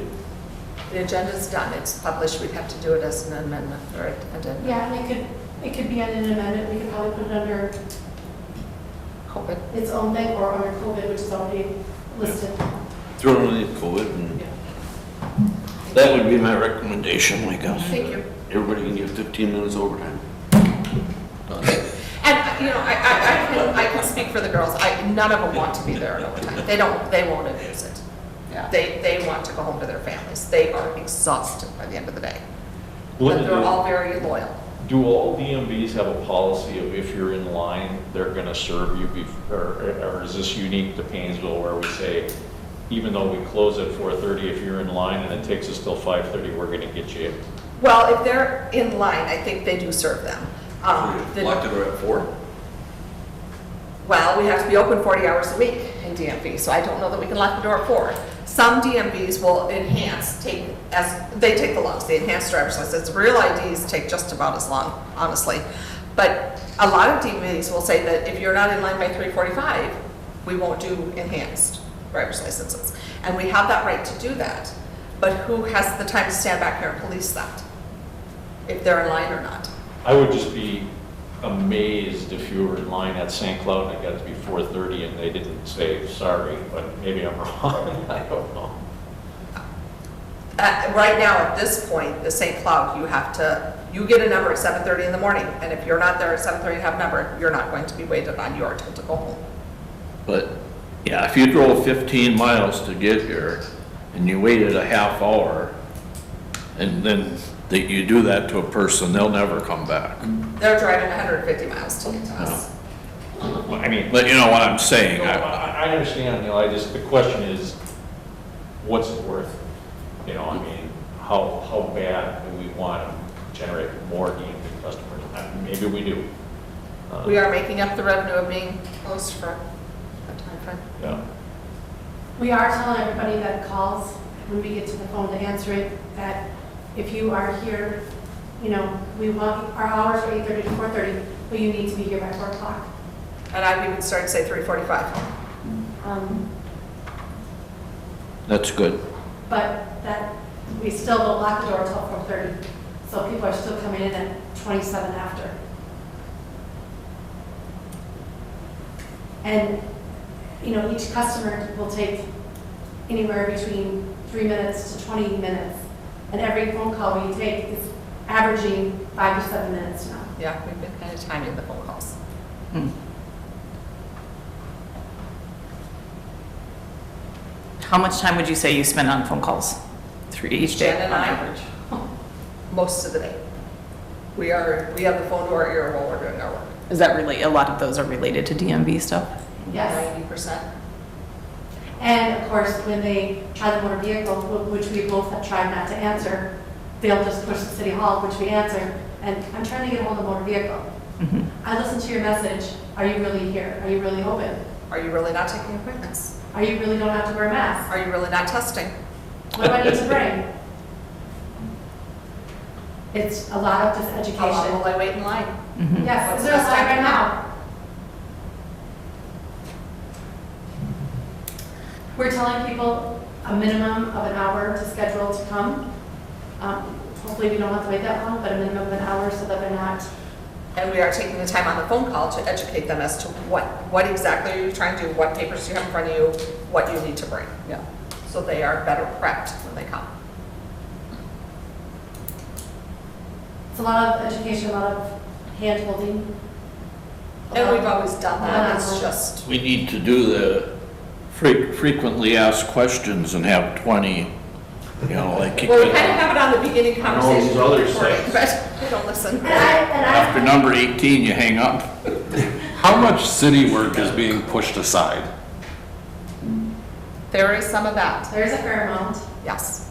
The agenda's done, it's published, we'd have to do it as an amendment, or an addendum. Yeah, and it could be on an amendment, we could probably put it under COVID. its own thing or under COVID, which is already listed. Throw it in COVID and That would be my recommendation, I guess. Thank you. everybody can get 15 minutes overtime. And, I can speak for the girls, none of them want to be there in overtime. They won't abuse it. Yeah. They want to go home to their families. They are exhausted by the end of the day. What But they're all very loyal. Do all DMVs have a policy of if you're in line, they're gonna serve you or is this unique to Painesville where we say, even though we close at 4:30, if you're in line and it takes us till 5:30, we're gonna get you. Well, if they're in line, I think they do serve them. Lock the door at 4? Well, we have to be open 40 hours a week in DMV, so I don't know that we can lock the door at 4. Some DMVs will they take the longest, the enhanced driver's license. Real IDs take just about as long, honestly. But a lot of DMVs will say that if you're not in line by 3:45, we won't do enhanced driver's licenses. And we have that right to do that. But who has the time to stand back here and police that? If they're in line or not? I would just be amazed if you were in line at St. Cloud and it got to be 4:30 and they didn't say, sorry, but maybe I'm wrong, I don't know. Right now, at this point, the St. Cloud, you get a number at 7:30 in the morning, and if you're not there at 7:30 and have a number, you're not going to be waited on, you're told to go home. But, yeah, if you drove 15 miles to get here and you waited a half hour, and then you do that to a person, they'll never come back. They're driving 150 miles to get to us. I mean, But you know what I'm saying? I understand, the question is, what's it worth? I mean, how bad do we want to generate more DMV customers? Maybe we do. We are making up the revenue of being closed for a time frame. Yeah. We are telling everybody that calls, when we get to the phone to answer it, that if you are here, we want, our hours are 8:30 to 4:30, but you need to be here by 4 o'clock. And I've even started to say 3:45. That's good. But that, we still don't lock the door until 4:30. So people are still coming in at 27 after. And, each customer will take anywhere between 3 minutes to 20 minutes. And every phone call we take is averaging 5 to 7 minutes now. Yeah, we've been kind of timing the phone calls. How much time would you say you spend on phone calls through each day Jen and on I, average? most of the day. We have the phone to our ear while we're doing our work. Is that really, a lot of those are related to DMV stuff? Yes. 90%. And of course, when they try the motor vehicle, which we both have tried not to answer, they'll just push the city hall, which we answer, and I'm trying to get a hold of motor vehicle. Mhm. I listened to your message. Are you really here? Are you really open? Are you really not taking appointments? Are you really don't have to wear a mask? Are you really not testing? What do I need to bring? It's a lot of just How long education. will I wait in line? Mhm. Yes, What's is there a the best line time right to now? We're telling people a minimum of an hour to schedule to come. Hopefully we don't have to wait that long, but a minimum of an hour so that they're not. And we are taking the time on the phone call to educate them as to what exactly are you trying to do, what papers do you have in front of you, what you need to bring. Yeah. So they are better prepped when they come. It's a lot of education, a lot of hand holding. And we've always done that, it's just, We need to do the frequently asked questions and have 20, like. well, we kind of have it on the beginning all these conversation. other recording, sites. But they don't listen. After number 18, you hang up. How much city work is being pushed aside? There is some of that, There's a fair amount. yes.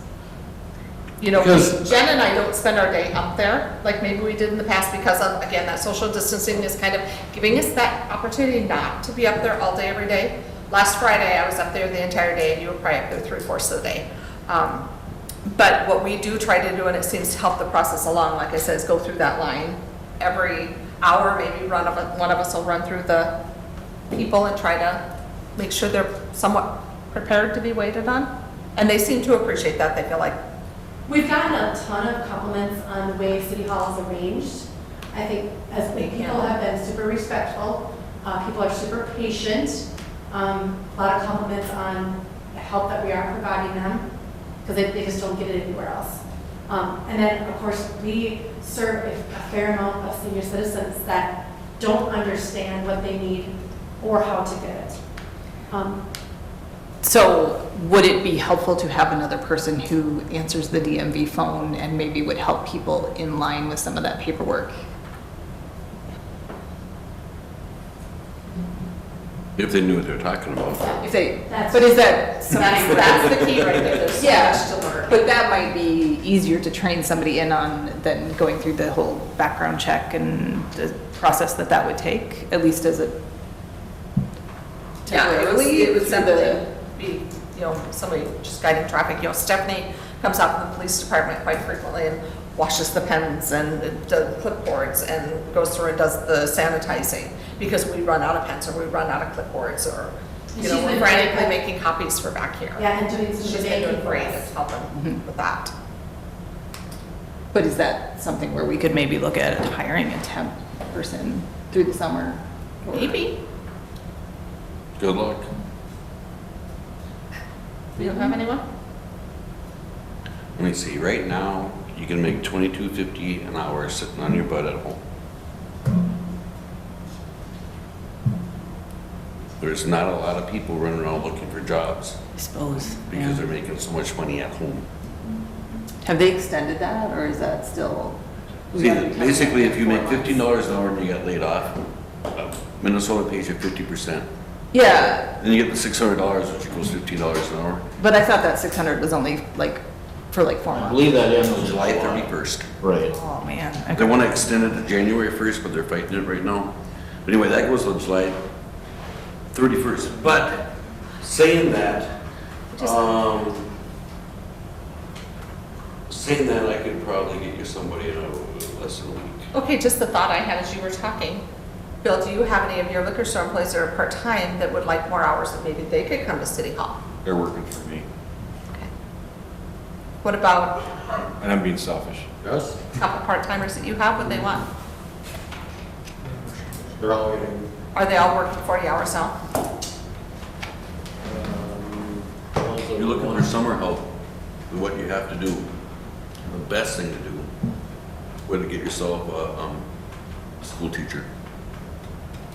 Because- Jen and I don't spend our day up there like maybe we did in the past because of, again, that social distancing is kind of giving us that opportunity not to be up there all day, every day. Last Friday, I was up there the entire day, and you were probably up there 3/4 of the day. But what we do try to do, and it seems to help the process along, like I said, is go through that line. Every hour, maybe one of us will run through the people and try to make sure they're somewhat prepared to be waited on. And they seem to appreciate that. They feel like, We've gotten a ton of compliments on the way City Hall is arranged. I think as people have been super respectful, people are super patient. A lot of compliments on the help that we are providing them, because they just don't get it anywhere else. And then, of course, we serve a fair amount of senior citizens that don't understand what they need or how to get it. So would it be helpful to have another person who answers the DMV phone and maybe would help people in line with some of that paperwork? If they knew what they were talking about. If they, That's- but is that something? That's the key right there, there's so Yeah, much to learn. but that might be easier to train somebody in on than going through the whole background check and the process that would take, at least as a Yeah, temporarily. it would through simply be, somebody just guiding traffic. Stephanie comes out from the police department quite frequently and washes the pens and the clipboards and goes through and does the sanitizing because we run out of pens or we run out of clipboards or, She's we're been frantically great. making copies for back here. Yeah, and doing some She's of the been doing baking great for at us. helping with that. But is that something where we could maybe look at hiring a temp person through the summer? Maybe. Good luck. You don't have anyone? Let me see, right now, you can make $22.50 an hour sitting on your butt at home. There's not a lot of people running around looking for jobs I suppose. because they're making so much money at home. Have they extended that, or is that still? See, basically, if you make $15 an hour and you got laid off, Minnesota pays you 50%. Yeah, Then you get the $600, which equals $15 an hour. but I thought that 600 was only for 4 I months. believe that ends Until July 31st. Right. Oh, man. They Okay. want to extend it to January 1st, but they're fighting it right now. But anyway, that goes to July 31st. But saying that, I could probably get you somebody in less than a week. Okay, just the thought I had as you were talking. Bill, do you have any of your liquor store employees that are part-time that would like more hours that maybe they could come to City Hall? They're working for me, Okay. What about and I'm being selfish. Yes, a couple part-timers that you have, what they want? they're all getting, Are they all working 40 hours now? You're looking for summer help with what you have to do. The best thing to do would to get yourself a school teacher.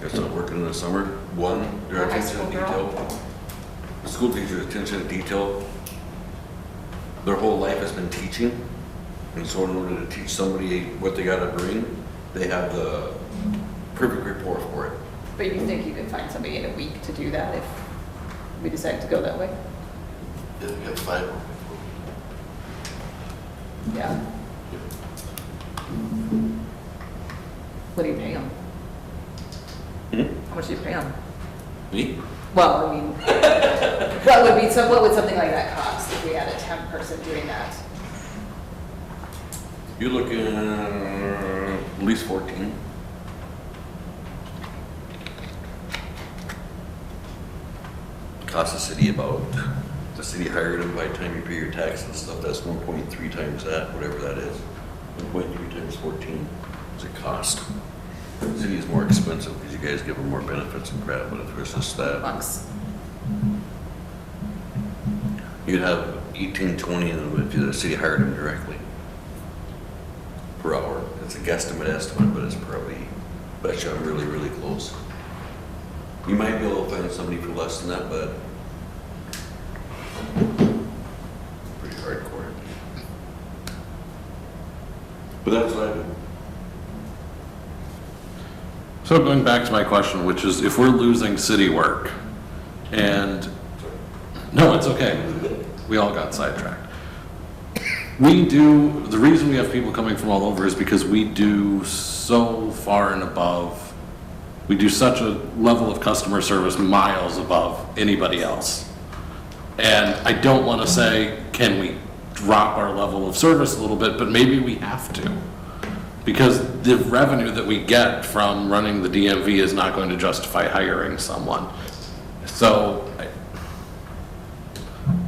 That's not working in the summer. One, their A high attention to school girl? detail. The school teacher's attention to detail, their whole life has been teaching. And so in order to teach somebody what they gotta bring, they have the perfect rapport for it. But you think you could find somebody in a week to do that if we decide to go that way? They got 5 more. Yeah. What do you pay them? How much do you pay them? Me? Well, I mean, what would something like that cost if we had a temp person doing that? You're looking at least 14. Cost the city about, the city hired him by the time you pay your taxes and stuff, that's 1.3 times that, whatever that is. 1.3 times 14 is a cost. The city is more expensive because you guys give them more benefits and crap, but if there's just that, Bucks. you'd have 18, 20 in them if the city hired him directly per hour. It's a guesstimate estimate, but it's probably, bet you I'm really, really close. You might be able to find somebody for less than that, but pretty hardcore. But that's what I do. So going back to my question, which is if we're losing city work and, no, it's okay. We all got sidetracked. The reason we have people coming from all over is because we do so far and above, we do such a level of customer service miles above anybody else. And I don't want to say, can we drop our level of service a little bit, but maybe we have to. Because the revenue that we get from running the DMV is not going to justify hiring someone. So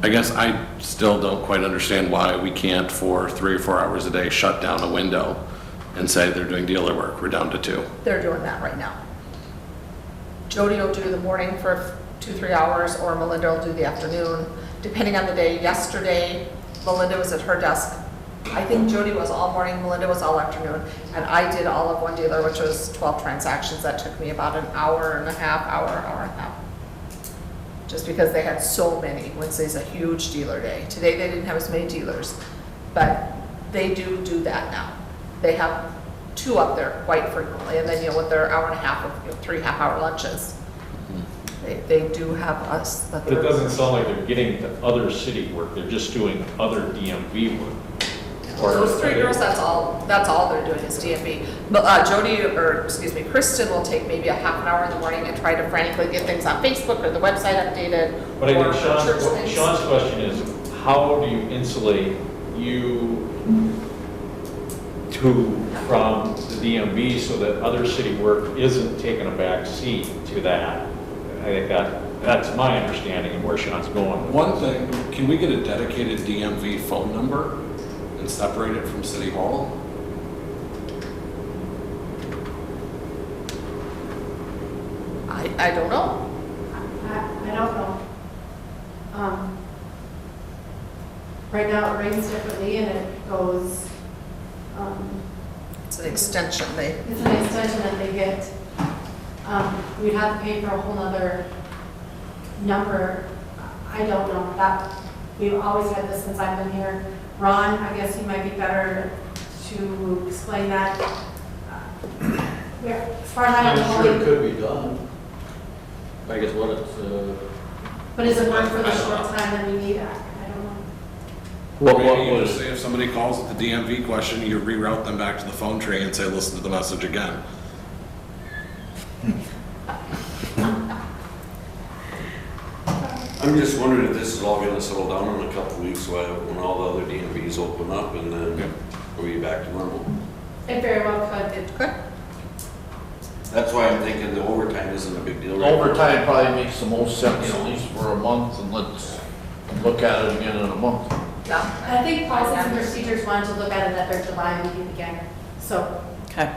I guess I still don't quite understand why we can't, for 3 or 4 hours a day, shut down a window and say they're doing dealer work, we're down to 2. They're doing that right now. Jody will do the morning for 2-3 hours, or Melinda will do the afternoon, depending on the day. Yesterday, Melinda was at her desk. I think Jody was all morning, Melinda was all afternoon, and I did all of one dealer, which was 12 transactions. That took me about an hour and a half. Just because they had so many. Wednesday's a huge dealer day. Today, they didn't have as many dealers, but they do that now. They have 2 up there quite frequently, and then, with their hour and a half of 3 half-hour lunches. They do have us. But it doesn't sound like they're getting to other city work, they're just doing other DMV work. Or- Those three girls, that's all they're doing is DMV. But Kristen will take maybe a half an hour in the morning and try to frantically get things on Facebook or the website updated. But I or think church things. Sean's question is, how do you insulate you from the DMV so that other city work isn't taking a back seat to that? I think that's my understanding of where Sean's going. with One this. thing, can we get a dedicated DMV phone number and separate it from City Hall? I don't know. I don't know. Right now it rings differently and it goes, It's an extension. it's an extension that they get. We'd have to pay for a whole nother number. I don't know. That, we've always had this since I've been here. Ron, I guess you might be better to explain that. As far as I I'm know, sure it could be done. I guess what it's, but is it work for the short time that we need? I don't know. What Maybe you was, just say if somebody calls with the DMV question, you reroute them back to the phone tree and say, listen to the message again. I'm just wondering if this is all gonna settle down in a couple of weeks when all the other DMVs open up and then we'll be back to normal. It very well could. It could. That's why I'm thinking the overtime isn't a big deal right now. overtime probably makes the most sense, at least for a month, and let's look at it again in a month. Yeah. I think policies and procedures wanted to look at it at their July meeting again, so. Okay.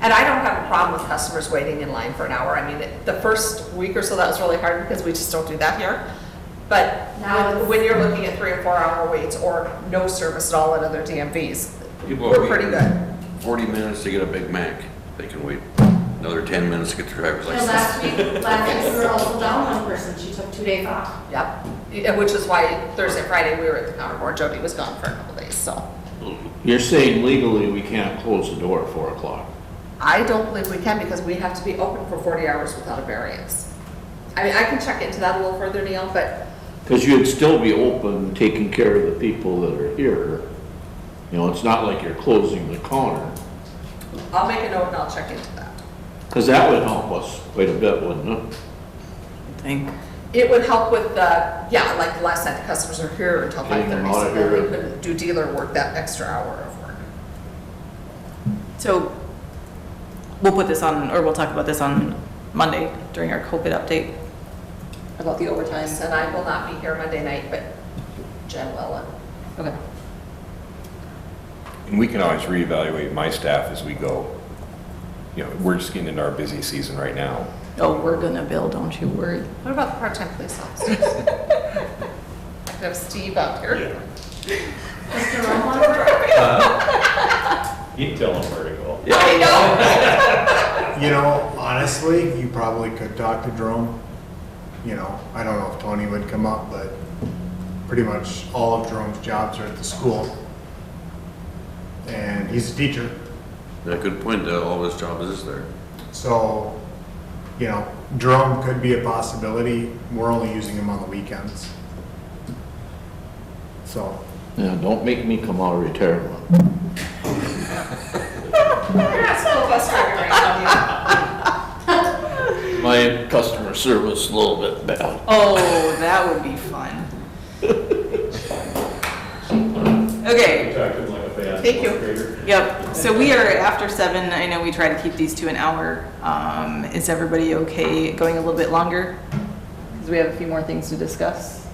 And I don't have a problem with customers waiting in line for an hour. I mean, the first week or so, that was really hard because we just don't do that here. But Now it's- when you're looking at 3 or 4 hour waits or no service at all at other DMVs, People we're are pretty waiting good. 40 minutes to get a Big Mac. They can wait another 10 minutes to get their driver's And license. last week we were also down one person, she took 2 days off. Yep. Yeah, which is why Thursday, Friday, we were at the counter board. Jody was gone for a couple days, so. You're saying legally we can't close the door at 4 o'clock? I don't believe we can because we have to be open for 40 hours without a variance. I mean, I can check into that a little further, Neil, but Because you'd still be open, taking care of the people that are here. You know, it's not like you're closing the counter. I'll make a note and I'll check into that. Because that would help us quite a bit, wouldn't it? I think. It would help with the, yeah, like the last night, the customers are here until Getting them 5:30, so out of then here. we couldn't do dealer work that extra hour of work. So we'll put this on, or we'll talk about this on Monday during our COVID update about the overtime. And I will not be here Monday night, but Jen will. Okay. And we can always reevaluate my staff as we go. You know, we're just getting into our busy season right now. Oh, we're gonna bill, don't you worry. What about the part-time police officers? I could have Steve out here. Mr. Romo? He'd tell them where to go. I know. You know, honestly, you probably could talk to Jerome. You know, I don't know if Tony would come up, but pretty much all of Jerome's jobs are at the school. And he's a teacher, Yeah, good point, all his job is there. so, you know, Jerome could be a possibility. We're only using him on the weekends. So, Yeah, don't make me come out of retirement. You're not school bus driver right now, My customer service is a little bit bad. Oh, that would be fun. Okay. Acting like a bad Thank you. grader. Yep, so we are after 7. I know we try to keep these to an hour. Is everybody okay going a little bit longer? Because we have a few more things to discuss.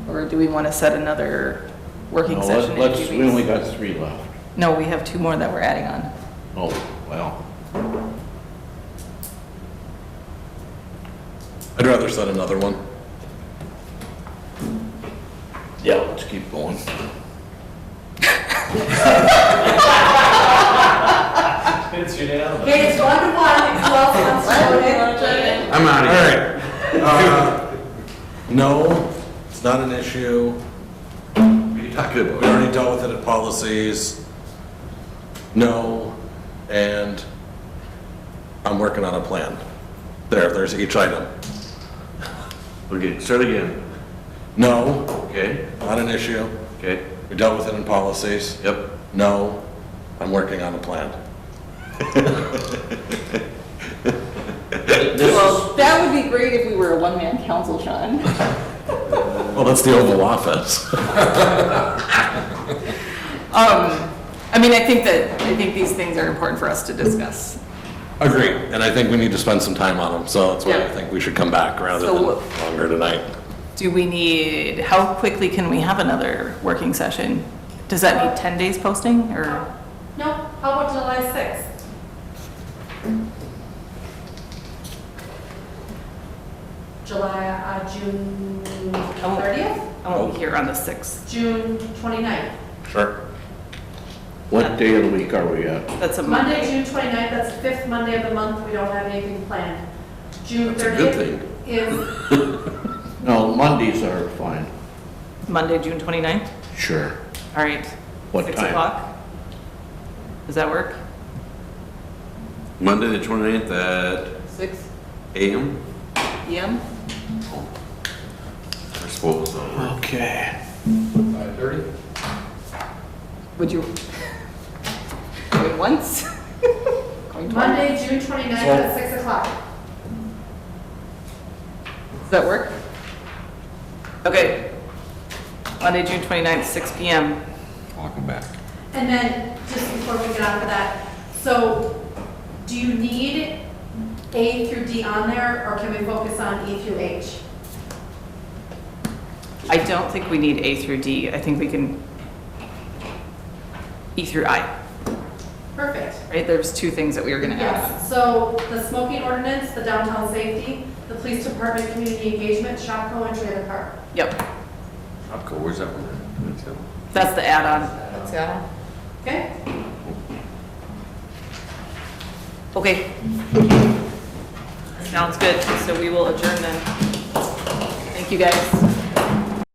Or do we want to set another working No, session in a few we only weeks? got 3 left. No, we have 2 more that we're adding on. Oh, well, I'd rather set another one. yeah, let's keep going. It's unanimous. Okay, it's 1 to 1, who else wants to vote in? I'm out of All here. right. No, it's not an issue. What are you talking We about? already dealt with it at policies. No, and I'm working on a plan. There's each item. Okay, start again. No, Okay, not an issue. okay, We dealt with it in policies. yep. No, I'm working on a plan. Well, that would be great if we were a one-man council, Sean. Well, that's the Oval Office. I mean, I think these things are important for us to discuss. Agreed, and I think we need to spend some time on them, so that's why I Yeah. think we should come back rather So than what- longer tonight. Do we need, how quickly can we have another working session? Does that need 10 days posting, or? No, how about July 6th? June Oh. 30th? I won't be here on the 6th. June 29th. Sure. What day of the week are we at? That's a Monday, Monday. June 29th, that's the 5th Monday of the month, we don't have anything planned. June That's a good 30th is, No, Mondays are fine. Monday, June 29th? Sure. All right. What 6 time? o'clock? Does that work? Monday, the 29th at 6 AM, PM? I suppose, though. Okay. 5:30? Would you? Going once? Going twice? Monday, June 29th at 6 o'clock. Does that work? Okay. Monday, June 29th, 6 PM. I'll come back. And then, just before we get on to that, so do you need A through D on there, or can we focus on E through H? I don't think we need A through D. I think we can E through I, Perfect. right? There's two things that we were gonna add. Yes, so the smoking ordinance, the downtown safety, the police department, community engagement, Shopco, and trailer park. Yep, Shopko, where's that one? that's the add-on. Okay? Okay. Sounds good. So we will adjourn then. Thank you, guys.